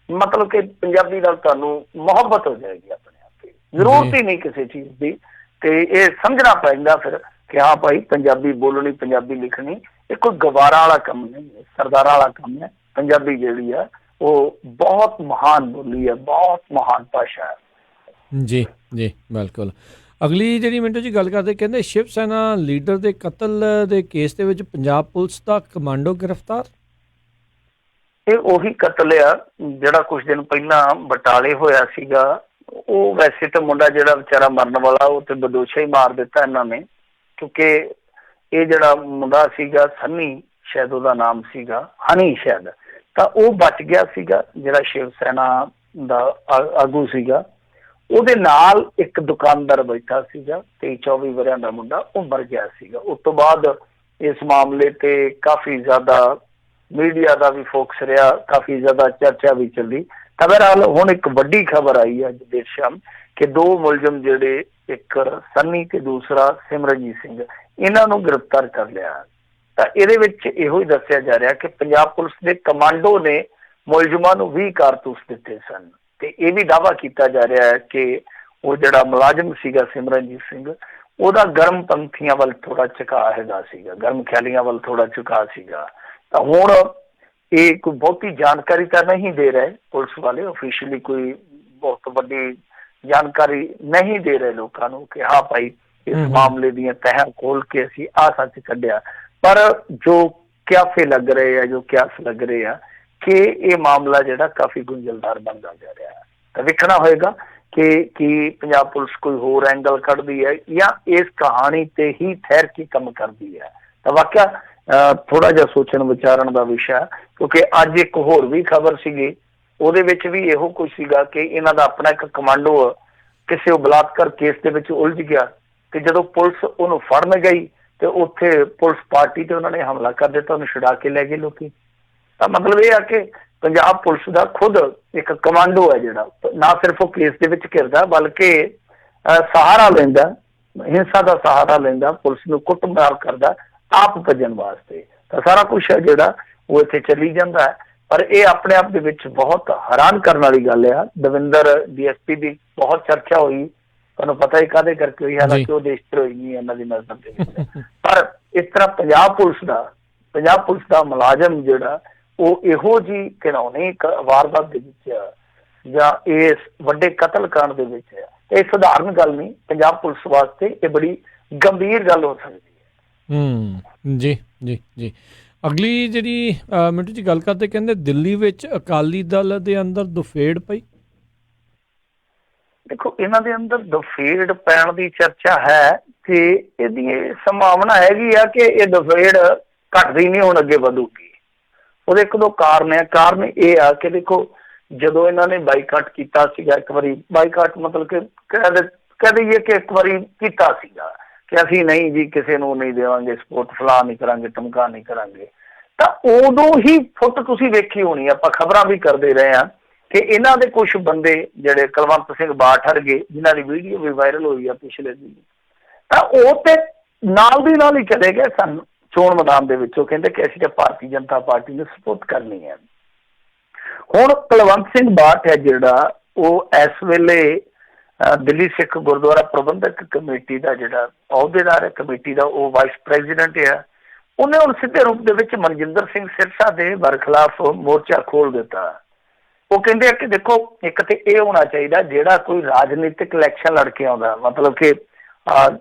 ਮਤਲਬ ਕਿ ਪੰਜਾਬੀ ਨਾਲ ਤੁਹਾਨੂੰ ਮੁਹੱਬਤ ਹੋ ਜਾਏਗੀ ਆਪਣੇ ਆਪ ਹੀ, ਜ਼ਰੂਰਤ ਹੀ ਨਹੀਂ ਕਿਸੇ ਚੀਜ਼ ਦੀ। ਤੇ ਇਹ ਸਮਝਣਾ ਪੈਂਦਾ ਫਿਰ ਕਿ ਹਾਂ ਭਾਈ ਪੰਜਾਬੀ ਬੋਲਣੀ, ਪੰਜਾਬੀ ਲਿਖਣੀ ਇਹ ਕੋਈ ਗਵਾਰਾਂ ਵਾਲਾ ਕੰਮ ਨਹੀਂ ਹੈ, ਸਰਦਾਰਾਂ ਵਾਲਾ ਕੰਮ ਹੈ। ਪੰਜਾਬੀ ਜਿਹੜੀ ਆ ਉਹ ਬਹੁਤ ਮਹਾਨ ਬੋਲੀ ਹੈ, ਬਹੁਤ ਮਹਾਨ ਭਾਸ਼ਾ ਹੈ। ਜੀ ਜੀ ਬਿਲਕੁਲ। ਅਗਲੀ ਜਿਹੜੀ ਮਿੰਟੂ ਜੀ ਗੱਲ ਕਰਦੇ, ਕਹਿੰਦੇ ਸ਼ਿਵ ਸੈਨਾ ਲੀਡਰ ਦੇ ਕਤਲ ਦੇ ਕੇਸ ਦੇ ਵਿੱਚ ਪੰਜਾਬ ਪੁਲਿਸ ਦਾ ਕਮਾਂਡੋ ਗ੍ਰਿਫਤਾਰ। ਇਹ ਉਹੀ ਕਤਲ ਆ ਜਿਹੜਾ ਕੁਝ ਦਿਨ ਪਹਿਲਾਂ ਬਟਾਲੇ ਹੋਇਆ ਸੀਗਾ। ਉਹ ਵੈਸੇ ਤਾਂ ਮੁੰਡਾ ਜਿਹੜਾ ਵਿਚਾਰਾ ਮਰਨ ਵਾਲਾ, ਉਹ ਤੇ ਬਦੋਸ਼ਾ ਹੀ ਮਾਰ ਦਿੱਤਾ ਇਹਨਾਂ ਨੇ, ਕਿਉਂਕਿ ਇਹ ਜਿਹੜਾ ਮੁੰਡਾ ਸੀਗਾ ਸੰਨੀ, ਸ਼ਾਇਦ ਉਹਦਾ ਨਾਮ ਸੀਗਾ, ਹਨੀ ਸ਼ਾਇਦ, ਤਾਂ ਉਹ ਬਚ ਗਿਆ ਸੀਗਾ। ਜਿਹੜਾ ਸ਼ਿਵ ਸੈਨਾ ਦਾ ਆਗੂ ਸੀਗਾ, ਉਹਦੇ ਨਾਲ ਇੱਕ ਦੁਕਾਨਦਾਰ ਬੈਠਾ ਸੀਗਾ, 23-24 ਵਰਿਆਂ ਦਾ ਮੁੰਡਾ, ਉਹ ਮਰ ਗਿਆ ਸੀਗਾ। ਉਸ ਤੋਂ ਬਾਅਦ ਇਸ ਮਾਮਲੇ ਤੇ ਕਾਫੀ ਜ਼ਿਆਦਾ ਮੀਡੀਆ ਦਾ ਵੀ ਫੋਕਸ ਰਿਹਾ, ਕਾਫੀ ਜ਼ਿਆਦਾ ਚਰਚਾ ਵੀ ਚੱਲੀ। ਤਾਂ ਬਹਰਹਾਲ ਹੁਣ ਇੱਕ ਵੱਡੀ ਖਬਰ ਆਈ ਅੱਜ ਦੇਰ ਸ਼ਾਮ ਕਿ ਦੋ ਮੁਲਜ਼ਮ ਜਿਹੜੇ, ਇੱਕ ਸੰਨੀ ਤੇ ਦੂਸਰਾ ਸਿਮਰਨਜੀਤ ਸਿੰਘ, ਇਹਨਾਂ ਨੂੰ ਗ੍ਰਿਫਤਾਰ ਕਰ ਲਿਆ। ਤਾਂ ਇਹਦੇ ਵਿੱਚ ਇਹੋ ਹੀ ਦੱਸਿਆ ਜਾ ਰਿਹਾ ਕਿ ਪੰਜਾਬ ਪੁਲਿਸ ਦੇ ਕਮਾਂਡੋ ਨੇ ਮੁਲਜ਼ਮਾਂ ਨੂੰ 20 ਕਾਰਤੂਸ ਦਿੱਤੇ ਸਨ। ਤੇ ਇਹ ਵੀ ਦਾਅਵਾ ਕੀਤਾ ਜਾ ਰਿਹਾ ਹੈ ਕਿ ਉਹ ਜਿਹੜਾ ਮੁਲਾਜ਼ਮ ਸੀਗਾ ਸਿਮਰਨਜੀਤ ਸਿੰਘ, ਉਹਦਾ ਗਰਮ ਪੰਥੀਆਂ ਵੱਲ ਥੋੜਾ ਝੁਕਾਅ ਹੈਗਾ ਸੀਗਾ, ਗਰਮ ਖਿਆਲੀਆਂ ਵੱਲ ਥੋੜਾ ਝੁਕਾਅ ਸੀਗਾ। ਤਾਂ ਹੁਣ ਇਹ ਕੋਈ ਬਹੁਤੀ ਜਾਣਕਾਰੀ ਤਾਂ ਨਹੀਂ ਦੇ ਰਹੇ ਪੁਲਿਸ ਵਾਲੇ, ਆਫੀਸ਼ੀਅਲੀ ਕੋਈ ਬਹੁਤ ਵੱਡੀ ਜਾਣਕਾਰੀ ਨਹੀਂ ਦੇ ਰਹੇ ਲੋਕਾਂ ਨੂੰ ਕਿ ਹਾਂ ਭਾਈ ਇਸ ਮਾਮਲੇ ਦੀਆਂ ਤਹਿਾਂ ਖੋਲ ਕੇ ਅਸੀਂ ਆਹ ਸੱਚ ਕੱਢਿਆ। ਪਰ ਜੋ ਕਿਆਸੇ ਲੱਗ ਰਹੇ ਆ, ਜੋ ਕਿਆਸ ਲੱਗ ਰਹੇ ਆ ਕਿ ਇਹ ਮਾਮਲਾ ਜਿਹੜਾ ਕਾਫੀ ਗੁੰਝਲਦਾਰ ਬਣਦਾ ਜਾ ਰਿਹਾ ਹੈ। ਤਾਂ ਵੇਖਣਾ ਹੋਏਗਾ ਕਿ ਪੰਜਾਬ ਪੁਲਿਸ ਕੋਈ ਹੋਰ ਐਂਗਲ ਕੱਢਦੀ ਹੈ ਜਾਂ ਇਸ ਕਹਾਣੀ ਤੇ ਹੀ ਠਹਿਰ ਕੇ ਕੰਮ ਕਰਦੀ ਹੈ। ਤਾਂ ਵਾਕਿਆ ਥੋੜਾ ਜਿਹਾ ਸੋਚਣ ਵਿਚਾਰਨ ਦਾ ਵਿਸ਼ਾ, ਕਿਉਂਕਿ ਅੱਜ ਇੱਕ ਹੋਰ ਵੀ ਖਬਰ ਸੀਗੀ, ਉਹਦੇ ਵਿੱਚ ਵੀ ਇਹੋ ਕੁਝ ਸੀਗਾ ਕਿ ਇਹਨਾਂ ਦਾ ਆਪਣਾ ਇੱਕ ਕਮਾਂਡੋ ਕਿਸੇ ਉਹ ਬਲਾਤਕਾਰ ਕੇਸ ਦੇ ਵਿੱਚ ਉਲਝ ਗਿਆ ਤੇ ਜਦੋਂ ਪੁਲਿਸ ਉਹਨੂੰ ਫੜਨ ਗਈ ਤੇ ਉੱਥੇ ਪੁਲਿਸ ਪਾਰਟੀ ਤੇ ਉਹਨਾਂ ਨੇ ਹਮਲਾ ਕਰ ਦਿੱਤਾ, ਉਹਨੂੰ ਛੁਡਾ ਕੇ ਲੈ ਗਏ ਲੋਕੀ। ਤਾਂ ਮਤਲਬ ਇਹ ਆ ਕਿ ਪੰਜਾਬ ਪੁਲਿਸ ਦਾ ਖੁਦ ਇੱਕ ਕਮਾਂਡੋ ਹੈ ਜਿਹੜਾ ਨਾ ਸਿਰਫ ਉਹ ਕੇਸ ਦੇ ਵਿੱਚ ਘਿਰਦਾ ਬਲਕਿ ਸਹਾਰਾ ਲੈਂਦਾ, ਹਿੰਸਾ ਦਾ ਸਹਾਰਾ ਲੈਂਦਾ, ਪੁਲਿਸ ਨੂੰ ਕੁੱਟਮਾਰ ਕਰਦਾ ਆਪ ਭੱਜਣ ਵਾਸਤੇ। ਤਾਂ ਸਾਰਾ ਕੁਛ ਹੈ ਜਿਹੜਾ ਉਹ ਇੱਥੇ ਚੱਲੀ ਜਾਂਦਾ ਹੈ। ਪਰ ਇਹ ਆਪਣੇ ਆਪ ਦੇ ਵਿੱਚ ਬਹੁਤ ਹੈਰਾਨ ਕਰਨ ਵਾਲੀ ਗੱਲ ਆ। ਦਵਿੰਦਰ DSP ਦੀ ਬਹੁਤ ਚਰਚਾ ਹੋਈ, ਤੁਹਾਨੂੰ ਪਤਾ ਹੀ ਕਾਹਦੇ ਕਰਕੇ ਹੋਈ, ਹਾਲਾਂਕਿ ਉਹ ਦੇਸ਼ ਧਰੋਹੀ ਨਹੀਂ ਇਹਨਾਂ ਦੀ ਨਜ਼ਰ ਦੇ ਵਿੱਚ। ਪਰ ਇਸ ਤਰ੍ਹਾਂ ਪੰਜਾਬ ਪੁਲਿਸ ਦਾ ਮੁਲਾਜ਼ਮ ਜਿਹੜਾ ਉਹ ਇਹੋ ਜਿਹੀ ਘਿਨਾਉਣੀ ਵਾਰਦਾਤ ਦੇ ਵਿੱਚ ਜਾਂ ਇਸ ਵੱਡੇ ਕਤਲ ਕਾਂਡ ਦੇ ਵਿੱਚ ਹੈ, ਇਹ ਸਧਾਰਨ ਗੱਲ ਨਹੀਂ। ਪੰਜਾਬ ਪੁਲਿਸ ਵਾਸਤੇ ਇਹ ਬੜੀ ਗੰਭੀਰ ਗੱਲ ਹੋ ਸਕਦੀ ਹੈ। ਜੀ ਜੀ ਜੀ। ਅਗਲੀ ਜਿਹੜੀ ਮਿੰਟੂ ਜੀ ਗੱਲ ਕਰਦੇ, ਕਹਿੰਦੇ ਦਿੱਲੀ ਵਿੱਚ ਅਕਾਲੀ ਦਲ ਦੇ ਅੰਦਰ ਦੁਫੇੜ ਪਈ। ਦੇਖੋ ਇਹਨਾਂ ਦੇ ਅੰਦਰ ਦੁਫੇੜ ਪੈਣ ਦੀ ਚਰਚਾ ਹੈ ਤੇ ਇਹਦੀ ਸੰਭਾਵਨਾ ਹੈਗੀ ਆ ਕਿ ਇਹ ਦੁਫੇੜ ਘਟਦੀ ਨਹੀਂ, ਹੁਣ ਅੱਗੇ ਵਧੂਗੀ। ਉਹਦੇ ਇੱਕ ਦੋ ਕਾਰਨ ਹੈ। ਕਾਰਨ ਇਹ ਆ ਕਿ ਦੇਖੋ, ਜਦੋਂ ਇਹਨਾਂ ਨੇ ਬਾਈਕਾਟ ਕੀਤਾ ਸੀਗਾ ਇੱਕ ਵਾਰੀ, ਬਾਈਕਾਟ ਮਤਲਬ ਕਿ ਕਹਿ ਦਈਏ ਕਿ ਇੱਕ ਵਾਰੀ ਕੀਤਾ ਸੀਗਾ ਕਿ ਅਸੀਂ ਨਹੀਂ ਜੀ ਕਿਸੇ ਨੂੰ ਨਹੀਂ ਦੇਵਾਂਗੇ ਸਪੋਰਟ, ਫਲਾਹ ਨਹੀਂ ਕਰਾਂਗੇ, ਧਮਕਾ ਨਹੀਂ ਕਰਾਂਗੇ, ਤਾਂ ਉਦੋਂ ਹੀ ਫੁੱਟ ਤੁਸੀਂ ਵੇਖੀ ਹੋਣੀ, ਆਪਾਂ ਖਬਰਾਂ ਵੀ ਕਰਦੇ ਰਹੇ ਹਾਂ ਕਿ ਇਹਨਾਂ ਦੇ ਕੁਛ ਬੰਦੇ ਜਿਹੜੇ ਕੁਲਵੰਤ ਸਿੰਘ ਬਾਠ ਵਰਗੇ, ਜਿਨ੍ਹਾਂ ਦੀ ਵੀਡੀਓ ਵੀ ਵਾਇਰਲ ਹੋਈ ਆ ਪਿਛਲੇ ਦਿਨ, ਤਾਂ ਉਹ ਤੇ ਨਾਲ ਦੀ ਨਾਲ ਹੀ ਚਲੇ ਗਏ ਸਨ ਚੋਣ ਮੈਦਾਨ ਦੇ ਵਿੱਚ। ਉਹ ਕਹਿੰਦੇ ਕਿ ਅਸੀਂ ਤਾਂ ਭਾਰਤੀ ਜਨਤਾ ਪਾਰਟੀ ਨੂੰ ਸਪੋਰਟ ਕਰਨੀ ਹੈ। ਹੁਣ ਕੁਲਵੰਤ ਸਿੰਘ ਬਾਠ ਹੈ ਜਿਹੜਾ, ਉਹ ਇਸ ਵੇਲੇ ਦਿੱਲੀ ਸਿੱਖ ਗੁਰਦੁਆਰਾ ਪ੍ਰਬੰਧਕ ਕਮੇਟੀ ਦਾ ਜਿਹੜਾ ਅਹੁਦੇਦਾਰ ਹੈ, ਕਮੇਟੀ ਦਾ ਉਹ ਵਾਈਸ ਪ੍ਰੈਜ਼ੀਡੈਂਟ ਹੈ। ਉਹਨੇ ਹੁਣ ਸਿੱਧੇ ਰੂਪ ਦੇ ਵਿੱਚ ਮਨਜਿੰਦਰ ਸਿੰਘ ਸਿਰਸਾ ਦੇ ਬਰਖਲਾਫ ਮੋਰਚਾ ਖੋਲ ਦਿੱਤਾ। ਉਹ ਕਹਿੰਦੇ ਆ ਕਿ ਦੇਖੋ, ਇੱਕ ਤੇ ਇਹ ਹੋਣਾ ਚਾਹੀਦਾ ਜਿਹੜਾ ਕੋਈ ਰਾਜਨੀਤਿਕ ਇਲੈਕਸ਼ਨ ਲੜ ਕੇ ਆਉਂਦਾ, ਮਤਲਬ ਕਿ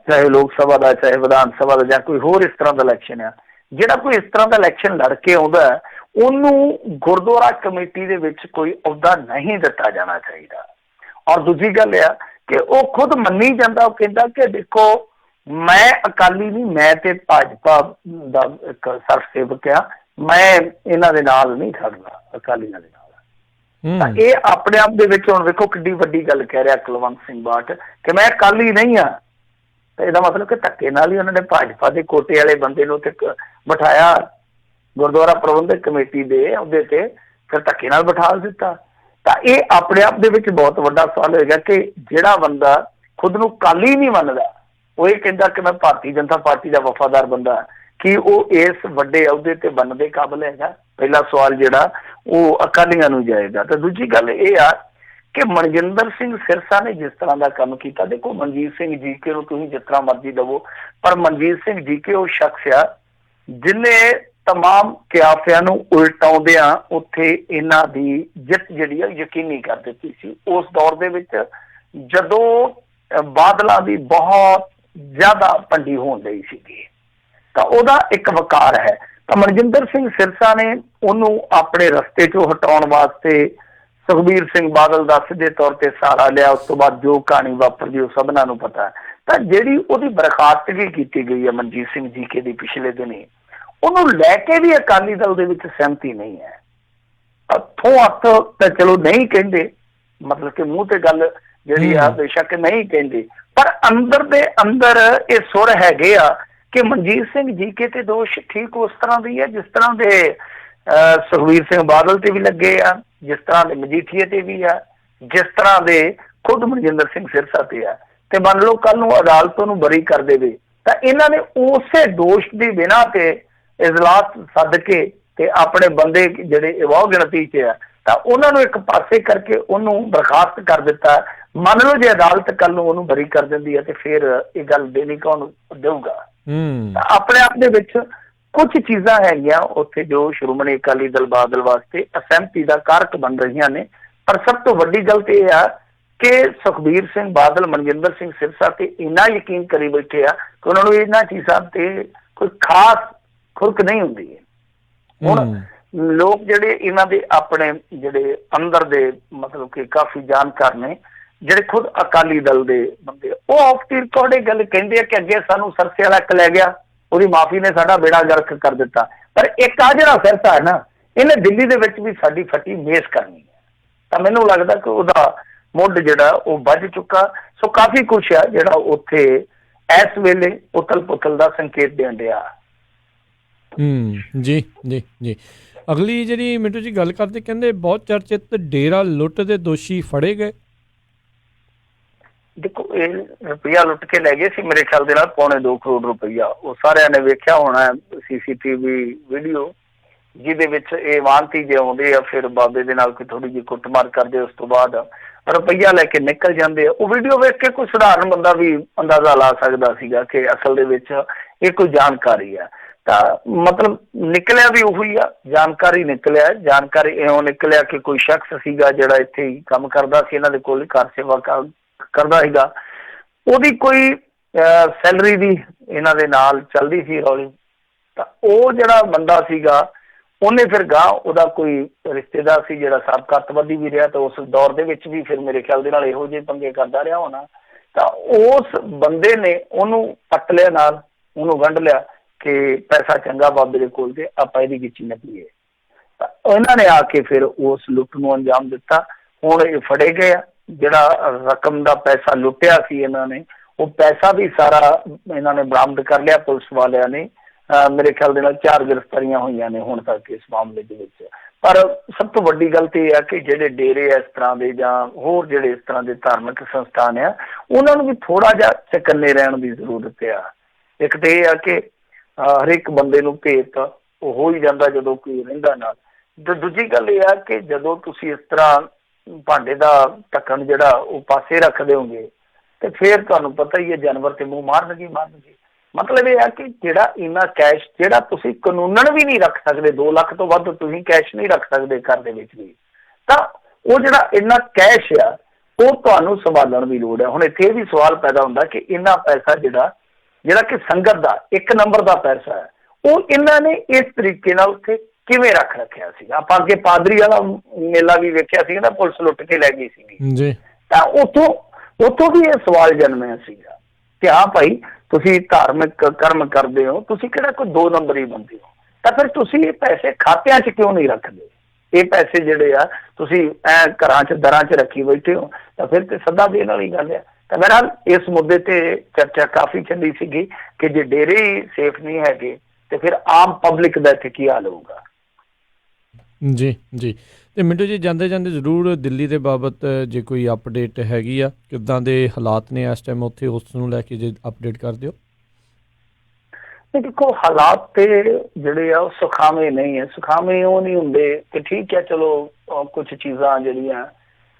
ਚਾਹੇ ਲੋਕ ਸਭਾ ਦਾ, ਚਾਹੇ ਵਿਧਾਨ ਸਭਾ ਦਾ, ਜਾਂ ਕੋਈ ਹੋਰ ਇਸ ਤਰ੍ਹਾਂ ਦਾ ਇਲੈਕਸ਼ਨ ਆ, ਜਿਹੜਾ ਕੋਈ ਇਸ ਤਰ੍ਹਾਂ ਦਾ ਇਲੈਕਸ਼ਨ ਲੜ ਕੇ ਆਉਂਦਾ ਉਹਨੂੰ ਗੁਰਦੁਆਰਾ ਕਮੇਟੀ ਦੇ ਵਿੱਚ ਕੋਈ ਅਹੁਦਾ ਨਹੀਂ ਦਿੱਤਾ ਜਾਣਾ ਚਾਹੀਦਾ। ਔਰ ਦੂਜੀ ਗੱਲ ਇਹ ਆ ਕਿ ਉਹ ਖੁਦ ਮੰਨੀ ਜਾਂਦਾ, ਉਹ ਕਹਿੰਦਾ ਕਿ ਦੇਖੋ ਮੈਂ ਅਕਾਲੀ ਨਹੀਂ, ਮੈਂ ਤੇ ਭਾਜਪਾ ਦਾ ਇੱਕ ਸਰਵ ਸੇਵਕ ਆ, ਮੈਂ ਇਹਨਾਂ ਦੇ ਨਾਲ ਨਹੀਂ ਖੜਦਾ ਅਕਾਲੀਆਂ ਦੇ ਨਾਲ। ਤਾਂ ਇਹ ਆਪਣੇ ਆਪ ਦੇ ਵਿੱਚ ਹੁਣ ਵੇਖੋ ਕਿੱਡੀ ਵੱਡੀ ਗੱਲ ਕਹਿ ਰਿਹਾ ਕੁਲਵੰਤ ਸਿੰਘ ਬਾਠ ਕਿ ਮੈਂ ਅਕਾਲੀ ਨਹੀਂ ਆ। ਤਾਂ ਇਹਦਾ ਮਤਲਬ ਕਿ ਧੱਕੇ ਨਾਲ ਹੀ ਉਹਨਾਂ ਨੇ ਭਾਜਪਾ ਦੇ ਕੋਟੇ ਵਾਲੇ ਬੰਦੇ ਨੂੰ ਤੇ ਬਿਠਾਇਆ ਗੁਰਦੁਆਰਾ ਪ੍ਰਬੰਧਕ ਕਮੇਟੀ ਦੇ ਅਹੁਦੇ ਤੇ, ਫਿਰ ਧੱਕੇ ਨਾਲ ਬਿਠਾ ਦਿੱਤਾ। ਤਾਂ ਇਹ ਆਪਣੇ ਆਪ ਦੇ ਵਿੱਚ ਬਹੁਤ ਵੱਡਾ ਸਵਾਲ ਹੋਏਗਾ ਕਿ ਜਿਹੜਾ ਬੰਦਾ ਖੁਦ ਨੂੰ ਅਕਾਲੀ ਨਹੀਂ ਮੰਨਦਾ, ਉਹ ਇਹ ਕਹਿੰਦਾ ਕਿ ਮੈਂ ਭਾਰਤੀ ਜਨਤਾ ਪਾਰਟੀ ਦਾ ਵਫਾਦਾਰ ਬੰਦਾ, ਕੀ ਉਹ ਇਸ ਵੱਡੇ ਅਹੁਦੇ ਤੇ ਬਣਨ ਦੇ ਕਾਬਲ ਹੈਗਾ? ਪਹਿਲਾ ਸਵਾਲ ਜਿਹੜਾ ਉਹ ਅਕਾਲੀਆਂ ਨੂੰ ਜਾਏਗਾ। ਤੇ ਦੂਜੀ ਗੱਲ ਇਹ ਆ ਕਿ ਮਨਜਿੰਦਰ ਸਿੰਘ ਸਿਰਸਾ ਨੇ ਜਿਸ ਤਰ੍ਹਾਂ ਦਾ ਕੰਮ ਕੀਤਾ, ਦੇਖੋ ਮਨਜੀਤ ਸਿੰਘ ਜੀਕੇ ਨੂੰ ਤੁਸੀਂ ਜਿਸ ਤਰ੍ਹਾਂ ਮਰਜ਼ੀ ਦੇਵੋ, ਪਰ ਮਨਜੀਤ ਸਿੰਘ ਜੀਕੇ ਉਹ ਸ਼ਖਸ ਆ ਜਿਹਨੇ ਤਮਾਮ ਕਿਆਸਿਆਂ ਨੂੰ ਉਲਟਾਉਂਦਿਆਂ ਉੱਥੇ ਇਹਨਾਂ ਦੀ ਜਿੱਤ ਜਿਹੜੀ ਆ ਯਕੀਨੀ ਕਰ ਦਿੱਤੀ ਸੀ। ਉਸ ਦੌਰ ਦੇ ਵਿੱਚ ਜਦੋਂ ਬਾਦਲਾਂ ਦੀ ਬਹੁਤ ਜ਼ਿਆਦਾ ਭੰਡੀ ਹੋਣ ਲਈ ਸੀਗੀ, ਤਾਂ ਉਹਦਾ ਇੱਕ ਵਕਾਰ ਹੈ। ਤਾਂ ਮਨਜਿੰਦਰ ਸਿੰਘ ਸਿਰਸਾ ਨੇ ਉਹਨੂੰ ਆਪਣੇ ਰਸਤੇ ਚੋਂ ਹਟਾਉਣ ਵਾਸਤੇ ਸੁਖਬੀਰ ਸਿੰਘ ਬਾਦਲ ਦਾ ਸਿੱਧੇ ਤੌਰ ਤੇ ਸਹਾਰਾ ਲਿਆ। ਉਸ ਤੋਂ ਬਾਅਦ ਜੋ ਕਹਾਣੀ ਵਾਪਰਦੀ ਉਹ ਸਭਨਾਂ ਨੂੰ ਪਤਾ। ਤਾਂ ਜਿਹੜੀ ਉਹਦੀ ਬਰਖਾਸਤਗੀ ਕੀਤੀ ਗਈ ਹੈ ਮਨਜੀਤ ਸਿੰਘ ਜੀਕੇ ਦੀ ਪਿਛਲੇ ਦਿਨੀ, ਉਹਨੂੰ ਲੈ ਕੇ ਵੀ ਅਕਾਲੀ ਦਲ ਦੇ ਵਿੱਚ ਸਹਿਮਤੀ ਨਹੀਂ ਹੈ। ਹੱਥੋਂ ਹੱਥ ਤਾਂ ਚਲੋ ਨਹੀਂ ਕਹਿੰਦੇ, ਮਤਲਬ ਕਿ ਮੂੰਹ ਤੇ ਗੱਲ ਜਿਹੜੀ ਆ ਬੇਸ਼ੱਕ ਨਹੀਂ ਕਹਿੰਦੇ, ਪਰ ਅੰਦਰ ਦੇ ਅੰਦਰ ਇਹ ਸੁਰ ਹੈਗੇ ਆ ਕਿ ਮਨਜੀਤ ਸਿੰਘ ਜੀਕੇ ਤੇ ਦੋਸ਼ ਠੀਕ ਉਸ ਤਰ੍ਹਾਂ ਦੀ ਹੈ ਜਿਸ ਤਰ੍ਹਾਂ ਦੇ ਸੁਖਬੀਰ ਸਿੰਘ ਬਾਦਲ ਤੇ ਵੀ ਲੱਗੇ ਆ, ਜਿਸ ਤਰ੍ਹਾਂ ਦੇ ਮਜੀਠੀਏ ਤੇ ਵੀ ਆ, ਜਿਸ ਤਰ੍ਹਾਂ ਦੇ ਖੁਦ ਮਨਜਿੰਦਰ ਸਿੰਘ ਸਿਰਸਾ ਤੇ ਆ। ਤੇ ਮੰਨ ਲਓ ਕੱਲ ਨੂੰ ਅਦਾਲਤ ਉਹਨੂੰ ਬਰੀ ਕਰ ਦੇਵੇ, ਤਾਂ ਇਹਨਾਂ ਨੇ ਉਸੇ ਦੋਸ਼ ਦੀ ਬਿਨਾਂ ਤੇ ਇਜਲਾਸ ਸੱਦ ਕੇ ਤੇ ਆਪਣੇ ਬੰਦੇ ਜਿਹੜੇ ਇਵਾਹ ਗਿਣਤੀ 'ਚ ਆ, ਤਾਂ ਉਹਨਾਂ ਨੂੰ ਇੱਕ ਪਾਸੇ ਕਰਕੇ ਉਹਨੂੰ ਬਰਖਾਸਤ ਕਰ ਦਿੱਤਾ। ਮੰਨ ਲਓ ਜੇ ਅਦਾਲਤ ਕੱਲ ਨੂੰ ਉਹਨੂੰ ਬਰੀ ਕਰ ਦਿੰਦੀ ਹੈ ਤੇ ਫਿਰ ਇਹ ਗੱਲ ਦੇਣੀ ਕੌਣ ਦੇਊਗਾ? ਤਾਂ ਆਪਣੇ ਆਪ ਦੇ ਵਿੱਚ ਕੁਝ ਚੀਜ਼ਾਂ ਹੈਗੀਆਂ ਉੱਥੇ ਜੋ ਸ਼੍ਰੋਮਣੀ ਅਕਾਲੀ ਦਲ ਬਾਦਲ ਵਾਸਤੇ ਅਸਹਿਮਤੀ ਦਾ ਕਾਰਕ ਬਣ ਰਹੀਆਂ ਨੇ। ਪਰ ਸਭ ਤੋਂ ਵੱਡੀ ਗੱਲ ਤੇ ਇਹ ਆ ਕਿ ਸੁਖਬੀਰ ਸਿੰਘ ਬਾਦਲ ਮਨਜਿੰਦਰ ਸਿੰਘ ਸਿਰਸਾ ਤੇ ਇੰਨਾ ਯਕੀਨ ਕਰੀ ਬੈਠੇ ਆ ਕਿ ਉਹਨਾਂ ਨੂੰ ਇਹਨਾਂ ਚੀਜ਼ਾਂ ਤੇ ਕੋਈ ਖਾਸ ਖੁਰਕ ਨਹੀਂ ਹੁੰਦੀ ਹੈ। ਹੁਣ ਲੋਕ ਜਿਹੜੇ ਇਹਨਾਂ ਦੇ ਆਪਣੇ ਜਿਹੜੇ ਅੰਦਰ ਦੇ ਮਤਲਬ ਕਿ ਕਾਫੀ ਜਾਣਕਾਰ ਨੇ, ਜਿਹੜੇ ਖੁਦ ਅਕਾਲੀ ਦਲ ਦੇ ਬੰਦੇ, ਉਹ ਆਫ ਦੀ ਰਿਕਾਰਡ ਇਹ ਗੱਲ ਕਹਿੰਦੇ ਆ ਕਿ ਅੱਗੇ ਸਾਨੂੰ ਸਰਸੇ ਵਾਲਾ ਇੱਕ ਲੈ ਗਿਆ, ਉਹਦੀ ਮਾਫੀ ਨੇ ਸਾਡਾ ਬੇੜਾ ਗਰਕ ਕਰ ਦਿੱਤਾ। ਪਰ ਇੱਕ ਆ ਜਿਹੜਾ ਸਿਰਸਾ ਹੈ ਨਾ, ਇਹਨੇ ਦਿੱਲੀ ਦੇ ਵਿੱਚ ਵੀ ਸਾਡੀ ਫੱਟੀ ਮੇਸ ਕਰਨੀ ਹੈ। ਤਾਂ ਮੈਨੂੰ ਲੱਗਦਾ ਕਿ ਉਹਦਾ ਮੁੱਢ ਜਿਹੜਾ ਉਹ ਵੱਜ ਚੁੱਕਾ। ਸੋ ਕਾਫੀ ਕੁਛ ਆ ਜਿਹੜਾ ਉੱਥੇ ਇਸ ਵੇਲੇ ਉਥਲ ਪੁਥਲ ਦਾ ਸੰਕੇਤ ਦੇਣ ਡਿਆ। ਜੀ ਜੀ ਜੀ। ਅਗਲੀ ਜਿਹੜੀ ਮਿੰਟੂ ਜੀ ਗੱਲ ਕਰਦੇ, ਕਹਿੰਦੇ ਬਹੁਤ ਚਰਚਿਤ ਡੇਰਾ ਲੁੱਟ ਦੇ ਦੋਸ਼ੀ ਫੜੇ ਗਏ। ਦੇਖੋ ਇਹ ਰੁਪਈਆ ਲੁੱਟ ਕੇ ਲੈ ਗਏ ਸੀ ਮੇਰੇ ਖਿਆਲ ਦੇ ਨਾਲ $2.25 ਕਰੋੜ ਰੁਪਈਆ। ਉਹ ਸਾਰਿਆਂ ਨੇ ਵੇਖਿਆ ਹੋਣਾ CCTV ਵੀਡੀਓ, ਜਿਹਦੇ ਵਿੱਚ ਇਹ ਵਾਂਤੀ ਜੇ ਆਉਂਦੇ ਆ, ਫਿਰ ਬਾਬੇ ਦੇ ਨਾਲ ਕੋਈ ਥੋੜੀ ਜਿਹੀ ਕੁੱਟਮਾਰ ਕਰਦੇ, ਉਸ ਤੋਂ ਬਾਅਦ ਰੁਪਈਆ ਲੈ ਕੇ ਨਿਕਲ ਜਾਂਦੇ ਆ। ਉਹ ਵੀਡੀਓ ਵੇਖ ਕੇ ਕੋਈ ਸਧਾਰਨ ਬੰਦਾ ਵੀ ਅੰਦਾਜ਼ਾ ਲਾ ਸਕਦਾ ਸੀਗਾ ਕਿ ਅਸਲ ਦੇ ਵਿੱਚ ਇਹ ਕੋਈ ਜਾਣਕਾਰੀ ਆ। ਤਾਂ ਮਤਲਬ ਨਿਕਲਿਆ ਵੀ ਉਹੀ ਆ, ਜਾਣਕਾਰੀ ਨਿਕਲਿਆ। ਜਾਣਕਾਰੀ ਇਉਂ ਨਿਕਲਿਆ ਕਿ ਕੋਈ ਸ਼ਖਸ ਸੀਗਾ ਜਿਹੜਾ ਇੱਥੇ ਹੀ ਕੰਮ ਕਰਦਾ ਸੀ, ਇਹਨਾਂ ਦੇ ਕੋਲ ਕਾਰ ਸੇਵਾ ਕਰਦਾ ਸੀਗਾ, ਉਹਦੀ ਕੋਈ ਸੈਲਰੀ ਦੀ ਇਹਨਾਂ ਦੇ ਨਾਲ ਚੱਲਦੀ ਸੀ ਰੌਲੀ। ਤਾਂ ਉਹ ਜਿਹੜਾ ਬੰਦਾ ਸੀਗਾ ਉਹਨੇ ਫਿਰ ਗਾਂ ਉਹਦਾ ਕੋਈ ਰਿਸ਼ਤੇਦਾਰ ਸੀ ਜਿਹੜਾ ਸਾਬਕਾ ਅੱਤਵਾਦੀ ਵੀ ਰਿਹਾ, ਤਾਂ ਉਸ ਦੌਰ ਦੇ ਵਿੱਚ ਵੀ ਫਿਰ ਮੇਰੇ ਖਿਆਲ ਦੇ ਨਾਲ ਇਹੋ ਜਿਹੇ ਪੰਗੇ ਕਰਦਾ ਰਿਹਾ ਹੋਣਾ। ਤਾਂ ਉਸ ਬੰਦੇ ਨੇ ਉਹਨੂੰ ਪੱਟ ਲਿਆ, ਨਾਲ ਉਹਨੂੰ ਵੰਡ ਲਿਆ ਕਿ ਪੈਸਾ ਚੰਗਾ ਬਾਬੇ ਦੇ ਕੋਲ ਤੇ ਆਪਾਂ ਇਹਦੀ ਗਿੱਚੀ ਨੱਪੀਏ। ਇਹਨਾਂ ਨੇ ਆ ਕੇ ਫਿਰ ਉਸ ਲੁੱਟ ਨੂੰ ਅੰਜਾਮ ਦਿੱਤਾ। ਹੁਣ ਇਹ ਫੜੇ ਗਏ ਆ। ਜਿਹੜਾ ਰਕਮ ਦਾ ਪੈਸਾ ਲੁੱਟਿਆ ਸੀ ਇਹਨਾਂ ਨੇ, ਉਹ ਪੈਸਾ ਵੀ ਸਾਰਾ ਇਹਨਾਂ ਨੇ ਬਰਾਮਦ ਕਰ ਲਿਆ ਪੁਲਿਸ ਵਾਲਿਆਂ ਨੇ। ਮੇਰੇ ਖਿਆਲ ਦੇ ਨਾਲ 4 ਗ੍ਰਿਫਤਾਰੀਆਂ ਹੋਈਆਂ ਨੇ ਹੁਣ ਤੱਕ ਇਸ ਮਾਮਲੇ ਦੇ ਵਿੱਚ। ਪਰ ਸਭ ਤੋਂ ਵੱਡੀ ਗੱਲ ਤੇ ਇਹ ਆ ਕਿ ਜਿਹੜੇ ਡੇਰੇ ਇਸ ਤਰ੍ਹਾਂ ਦੇ ਜਾਂ ਹੋਰ ਜਿਹੜੇ ਇਸ ਤਰ੍ਹਾਂ ਦੇ ਧਾਰਮਿਕ ਸੰਸਥਾਨ ਆ, ਉਹਨਾਂ ਨੂੰ ਵੀ ਥੋੜਾ ਜਿਹਾ ਚਕੰਨੇ ਰਹਿਣ ਦੀ ਜ਼ਰੂਰਤ ਆ। ਇੱਕ ਤੇ ਇਹ ਆ ਕਿ ਹਰੇਕ ਬੰਦੇ ਨੂੰ ਭੇਤ ਉਹ ਹੋ ਹੀ ਜਾਂਦਾ ਜਦੋਂ ਕੋਈ ਰਹਿੰਦਾ ਨਾਲ। ਦੂਜੀ ਗੱਲ ਇਹ ਆ ਕਿ ਜਦੋਂ ਤੁਸੀਂ ਇਸ ਤਰ੍ਹਾਂ ਭਾਂਡੇ ਦਾ ਢੱਕਣ ਜਿਹੜਾ ਉਹ ਪਾਸੇ ਰੱਖ ਦਿਓਗੇ ਤੇ ਫਿਰ ਤੁਹਾਨੂੰ ਪਤਾ ਹੀ ਹੈ ਜਾਨਵਰ ਤੇ ਮੂੰਹ ਮਾਰਨਗੇ। ਮਤਲਬ ਇਹ ਆ ਕਿ ਜਿਹੜਾ ਇੰਨਾ ਕੈਸ਼ ਜਿਹੜਾ ਤੁਸੀਂ ਕਾਨੂੰਨਨ ਵੀ ਨਹੀਂ ਰੱਖ ਸਕਦੇ, 2 ਲੱਖ ਤੋਂ ਵੱਧ ਤੁਸੀਂ ਕੈਸ਼ ਨਹੀਂ ਰੱਖ ਸਕਦੇ ਘਰ ਦੇ ਵਿੱਚ ਵੀ, ਤਾਂ ਉਹ ਜਿਹੜਾ ਇੰਨਾ ਕੈਸ਼ ਆ ਉਹ ਤੁਹਾਨੂੰ ਸੰਭਾਲਣ ਦੀ ਲੋੜ ਹੈ। ਹੁਣ ਇੱਥੇ ਇਹ ਵੀ ਸਵਾਲ ਪੈਦਾ ਹੁੰਦਾ ਕਿ ਇੰਨਾ ਪੈਸਾ ਜਿਹੜਾ ਕਿ ਸੰਗਤ ਦਾ 1 ਨੰਬਰ ਦਾ ਪੈਸਾ ਹੈ, ਉਹ ਇਹਨਾਂ ਨੇ ਇਸ ਤਰੀਕੇ ਨਾਲ ਉੱਥੇ ਕਿਵੇਂ ਰੱਖਿਆ ਸੀਗਾ। ਆਪਾਂ ਅੱਗੇ ਪਾਦਰੀ ਵਾਲਾ ਮੇਲਾ ਵੀ ਵੇਖਿਆ ਸੀਗਾ ਨਾ, ਪੁਲਿਸ ਲੁੱਟ ਕੇ ਲੈ ਗਈ ਸੀਗੀ ਜੀ। ਤਾਂ ਉੱਥੋਂ ਵੀ ਇਹ ਸਵਾਲ ਜਨਮਿਆ ਸੀਗਾ ਕਿ ਹਾਂ ਭਾਈ ਤੁਸੀਂ ਧਾਰਮਿਕ ਕਰਮ ਕਰਦੇ ਹੋ, ਤੁਸੀਂ ਕਿਹੜਾ ਕੋਈ 2 ਨੰਬਰੀ ਬੰਦੇ ਹੋ, ਤਾਂ ਫਿਰ ਤੁਸੀਂ ਇਹ ਪੈਸੇ ਖਾਤਿਆਂ 'ਚ ਕਿਉਂ ਨਹੀਂ ਰੱਖਦੇ? ਇਹ ਪੈਸੇ ਜਿਹੜੇ ਆ ਤੁਸੀਂ ਘਰਾਂ 'ਚ ਦਰਾਂ 'ਚ ਰੱਖੀ ਬੈਠੇ ਹੋ, ਤਾਂ ਫਿਰ ਤੇ ਸੱਦਾ ਦੇਣ ਵਾਲੀ ਗੱਲ ਆ। ਤਾਂ ਬਹਰਹਾਲ ਇਸ ਮੁੱਦੇ ਤੇ ਚਰਚਾ ਕਾਫੀ ਚੱਲੀ ਸੀਗੀ ਕਿ ਜੇ ਡੇਰੇ ਹੀ ਸੇਫ ਨਹੀਂ ਹੈਗੇ ਤੇ ਫਿਰ ਆਮ ਪਬਲਿਕ ਦਾ ਇੱਥੇ ਕੀ ਹਾਲ ਹੋਊਗਾ। ਜੀ ਜੀ। ਤੇ ਮਿੰਟੂ ਜੀ ਜਾਂਦੇ ਜ਼ਰੂਰ ਦਿੱਲੀ ਦੇ ਬਾਬਤ ਜੇ ਕੋਈ ਅਪਡੇਟ ਹੈਗੀ ਆ, ਕਿੱਦਾਂ ਦੇ ਹਾਲਾਤ ਨੇ ਇਸ ਟਾਈਮ ਉੱਥੇ, ਉਸ ਨੂੰ ਲੈ ਕੇ ਜੇ ਅਪਡੇਟ ਕਰ ਦਿਓ। ਦੇਖੋ ਹਾਲਾਤ ਤੇ ਜਿਹੜੇ ਆ ਉਹ ਸੁਖਾਵੇਂ ਨਹੀਂ ਹੈ। ਸੁਖਾਵੇਂ ਉਹ ਨਹੀਂ ਹੁੰਦੇ ਕਿ ਠੀਕ ਹੈ ਚਲੋ ਕੁਛ ਚੀਜ਼ਾਂ ਜਿਹੜੀਆਂ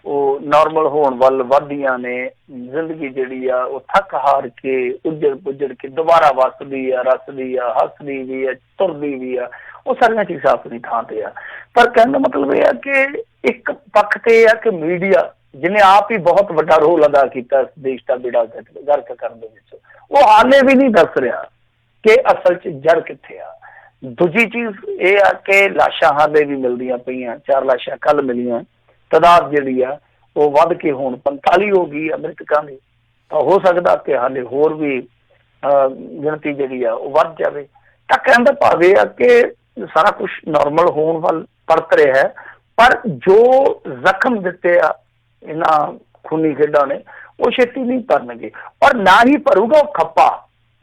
ਉਹ ਨਾਰਮਲ ਹੋਣ ਵੱਲ ਵੱਧਦੀਆਂ ਨੇ। ਜ਼ਿੰਦਗੀ ਜਿਹੜੀ ਆ ਉਹ ਥੱਕ ਹਾਰ ਕੇ ਉੱਜੜ ਕੇ ਦੁਬਾਰਾ ਵੱਸਦੀ ਆ, ਰਸਦੀ ਆ, ਹੱਸਦੀ ਵੀ ਆ, ਤੁਰਦੀ ਵੀ ਆ। ਉਹ ਸਾਰੀਆਂ ਚੀਜ਼ਾਂ ਆਪਣੀ ਥਾਂ ਤੇ ਆ। ਪਰ ਕਹਿਣ ਦਾ ਮਤਲਬ ਇਹ ਆ ਕਿ ਇੱਕ ਪੱਖ ਤੇ ਇਹ ਆ ਕਿ ਮੀਡੀਆ ਜਿਹਨੇ ਆਪ ਹੀ ਬਹੁਤ ਵੱਡਾ ਰੋਲ ਅਦਾ ਕੀਤਾ ਇਸ ਦੇਸ਼ ਦਾ ਬੇੜਾ ਗਰਕ ਕਰਨ ਦੇ ਵਿੱਚ, ਉਹ ਹਾਲੇ ਵੀ ਨਹੀਂ ਦੱਸ ਰਿਹਾ ਕਿ ਅਸਲ 'ਚ ਜੜ ਕਿੱਥੇ ਆ। ਦੂਜੀ ਚੀਜ਼ ਇਹ ਆ ਕਿ ਲਾਸ਼ਾਂ ਹਾਲੇ ਵੀ ਮਿਲਦੀਆਂ ਪਈਆਂ। 4 ਲਾਸ਼ਾਂ ਕੱਲ੍ਹ ਮਿਲੀਆਂ। ਤਾਦਾਦ ਜਿਹੜੀ ਆ ਉਹ ਵੱਧ ਕੇ ਹੁਣ 45 ਹੋ ਗਈ ਮ੍ਰਿਤਕਾਂ ਦੀ। ਤਾਂ ਹੋ ਸਕਦਾ ਕਿ ਹਾਲੇ ਹੋਰ ਵੀ ਗਿਣਤੀ ਜਿਹੜੀ ਆ ਉਹ ਵੱਧ ਜਾਵੇ। ਤਾਂ ਕਹਿਣ ਦਾ ਭਾਵ ਇਹ ਆ ਕਿ ਸਾਰਾ ਕੁਛ ਨਾਰਮਲ ਹੋਣ ਵੱਲ ਪਰਤ ਰਿਹਾ ਹੈ, ਪਰ ਜੋ ਜ਼ਖਮ ਦਿੱਤੇ ਆ ਇਹਨਾਂ ਖੂਨੀ ਖੇਡਾਂ ਨੇ ਉਹ ਛੇਤੀ ਨਹੀਂ ਭਰਨਗੇ, ਔਰ ਨਾ ਹੀ ਭਰੂਗਾ ਉਹ ਖੱਪਾ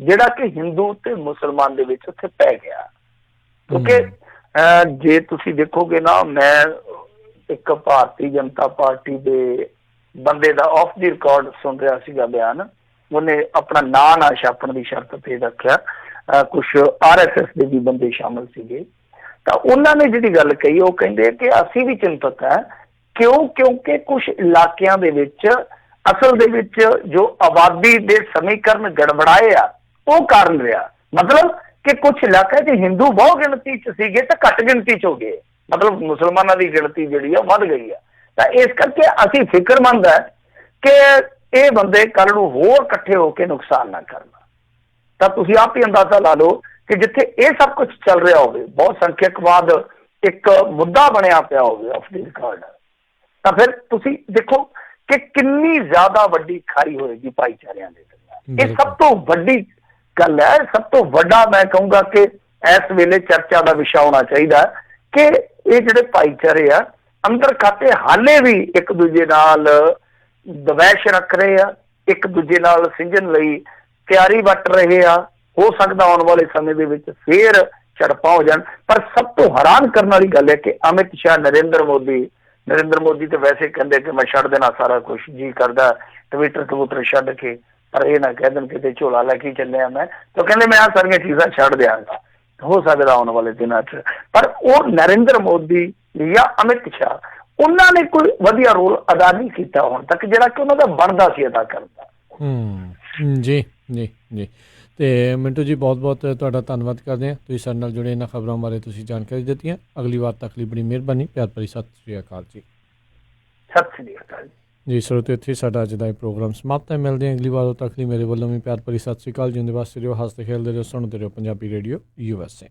ਜਿਹੜਾ ਕਿ ਹਿੰਦੂ ਤੇ ਮੁਸਲਮਾਨ ਦੇ ਵਿੱਚ ਉੱਥੇ ਪੈ ਗਿਆ। ਕਿਉਂਕਿ ਜੇ ਤੁਸੀਂ ਦੇਖੋਗੇ ਨਾ, ਮੈਂ ਇੱਕ ਭਾਰਤੀ ਜਨਤਾ ਪਾਰਟੀ ਦੇ ਬੰਦੇ ਦਾ ਆਫ ਦੀ ਰਿਕਾਰਡ ਸੁਣ ਰਿਹਾ ਸੀਗਾ ਬਿਆਨ। ਉਹਨੇ ਆਪਣਾ ਨਾਂ ਨਾ ਛਾਪਣ ਦੀ ਸ਼ਰਤ ਤੇ ਰੱਖਿਆ। ਕੁਛ RSS ਦੇ ਵੀ ਬੰਦੇ ਸ਼ਾਮਲ ਸੀਗੇ। ਤਾਂ ਉਹਨਾਂ ਨੇ ਜਿਹੜੀ ਗੱਲ ਕਹੀ, ਉਹ ਕਹਿੰਦੇ ਕਿ ਅਸੀਂ ਵੀ ਚਿੰਤਤ ਹੈ। ਕਿਉਂਕਿ ਕੁਛ ਇਲਾਕਿਆਂ ਦੇ ਵਿੱਚ ਅਸਲ ਦੇ ਵਿੱਚ ਜੋ ਆਬਾਦੀ ਦੇ ਸਮੀਕਰਨ ਗੜਬੜਾਏ ਆ ਉਹ ਕਾਰਨ ਰਿਹਾ। ਮਤਲਬ ਕਿ ਕੁਛ ਇਲਾਕਿਆਂ 'ਚ ਹਿੰਦੂ ਬਹੁ ਗਿਣਤੀ 'ਚ ਸੀਗੇ ਤੇ ਘੱਟ ਗਿਣਤੀ 'ਚ ਹੋ ਗਏ। ਮਤਲਬ ਮੁਸਲਮਾਨਾਂ ਦੀ ਗਿਣਤੀ ਜਿਹੜੀ ਆ ਵੱਧ ਗਈ ਆ। ਤਾਂ ਇਸ ਕਰਕੇ ਅਸੀਂ ਫਿਕਰਮੰਦ ਹੈ ਕਿ ਇਹ ਬੰਦੇ ਕੱਲ੍ਹ ਨੂੰ ਹੋਰ ਇਕੱਠੇ ਹੋ ਕੇ ਨੁਕਸਾਨ ਨਾ ਕਰਨ। ਤਾਂ ਤੁਸੀਂ ਆਪ ਹੀ ਅੰਦਾਜ਼ਾ ਲਾ ਲਓ ਕਿ ਜਿੱਥੇ ਇਹ ਸਭ ਕੁਝ ਚੱਲ ਰਿਹਾ ਹੋਵੇ, ਬਹੁਤ ਸੰਖਿਅਕਵਾਦ ਇੱਕ ਮੁੱਦਾ ਬਣਿਆ ਪਿਆ ਹੋਵੇ ਆਫ ਦੀ ਰਿਕਾਰਡ, ਤਾਂ ਫਿਰ ਤੁਸੀਂ ਦੇਖੋ ਕਿ ਕਿੰਨੀ ਜ਼ਿਆਦਾ ਵੱਡੀ ਖਾਈ ਹੋਏਗੀ ਭਾਈਚਾਰਿਆਂ ਦੇ ਦਰਮਿਆਨ। ਇਹ ਸਭ ਤੋਂ ਵੱਡੀ ਗੱਲ ਹੈ। ਸਭ ਤੋਂ ਵੱਡਾ ਮੈਂ ਕਹੂੰਗਾ ਕਿ ਇਸ ਵੇਲੇ ਚਰਚਾ ਦਾ ਵਿਸ਼ਾ ਹੋਣਾ ਚਾਹੀਦਾ ਕਿ ਇਹ ਜਿਹੜੇ ਭਾਈਚਾਰੇ ਆ ਅੰਦਰ ਖਾਤੇ ਹਾਲੇ ਵੀ ਇੱਕ ਦੂਜੇ ਨਾਲ ਦਵੈਸ਼ ਰੱਖ ਰਹੇ ਆ, ਇੱਕ ਦੂਜੇ ਨਾਲ ਸਿੰਝਣ ਲਈ ਤਿਆਰੀ ਵੱਟ ਰਹੇ ਆ। ਹੋ ਸਕਦਾ ਆਉਣ ਵਾਲੇ ਸਮੇਂ ਦੇ ਵਿੱਚ ਫੇਰ ਝੜਪਾਂ ਹੋ ਜਾਣ। ਪਰ ਸਭ ਤੋਂ ਹੈਰਾਨ ਕਰਨ ਵਾਲੀ ਗੱਲ ਹੈ ਕਿ ਅਮਿਤ ਸ਼ਾਹ, ਨਰਿੰਦਰ ਮੋਦੀ ਤੇ ਵੈਸੇ ਕਹਿੰਦੇ ਕਿ ਮੈਂ ਛੱਡ ਦੇਣਾ ਸਾਰਾ ਕੁਛ, ਜੀ ਕਰਦਾ ਟਵਿੱਟਰ ਛੱਡ ਕੇ, ਪਰ ਇਹ ਨਾ ਕਹਿ ਦੇਣ ਕਿਤੇ ਝੋਲਾ ਲੈ ਕੇ ਚੱਲਿਆ ਮੈਂ, ਤਾਂ ਕਹਿੰਦੇ ਮੈਂ ਆਹ ਸਾਰੀਆਂ ਚੀਜ਼ਾਂ ਛੱਡ ਦਿਆਂਗਾ। ਹੋ ਸਕਦਾ ਆਉਣ ਵਾਲੇ ਦਿਨਾਂ 'ਚ। ਪਰ ਉਹ ਨਰਿੰਦਰ ਮੋਦੀ ਜਾਂ ਅਮਿਤ ਸ਼ਾਹ, ਉਹਨਾਂ ਨੇ ਕੋਈ ਵਧੀਆ ਰੋਲ ਅਦਾ ਨਹੀਂ ਕੀਤਾ ਹੁਣ ਤੱਕ ਜਿਹੜਾ ਕਿ ਉਹਨਾਂ ਦਾ ਬਣਦਾ ਸੀ ਅਦਾ ਕਰਦਾ। ਜੀ ਜੀ ਜੀ। ਤੇ ਮਿੰਟੂ ਜੀ ਬਹੁਤ ਬਹੁਤ ਤੁਹਾਡਾ ਧੰਨਵਾਦ ਕਰਦੇ ਹਾਂ, ਤੁਸੀਂ ਸਾਡੇ ਨਾਲ ਜੁੜੇ, ਇਹਨਾਂ ਖਬਰਾਂ ਬਾਰੇ ਤੁਸੀਂ ਜਾਣਕਾਰੀ ਦਿੱਤੀਆਂ। ਅਗਲੀ ਵਾਰ ਤੱਕ ਲਈ ਬੜੀ ਮਿਹਰਬਾਨੀ। ਪਿਆਰ ਭਰੀ ਸਤਿ ਸ਼੍ਰੀ ਅਕਾਲ ਜੀ। ਸਤਿ ਸ਼੍ਰੀ ਅਕਾਲ ਜੀ। ਸਰੋਤਿਓ, ਇੱਥੇ ਸਾਡਾ ਅੱਜ ਦਾ ਇਹ ਪ੍ਰੋਗਰਾਮ ਸਮਾਪਤ ਹੈ। ਮਿਲਦੇ ਹਾਂ ਅਗਲੀ ਵਾਰ ਤੱਕ ਲਈ ਮੇਰੇ ਵੱਲੋਂ ਵੀ ਪਿਆਰ ਭਰੀ ਸਤਿ ਸ਼੍ਰੀ ਅਕਾਲ। ਜਿਉਂਦੇ ਵਾਸਤੇ ਰਹੋ, ਹੱਸਦੇ ਖੇਡਦੇ ਰਹੋ, ਸੁਣਦੇ ਰਹੋ ਪੰਜਾਬੀ ਰੇਡੀਓ USA।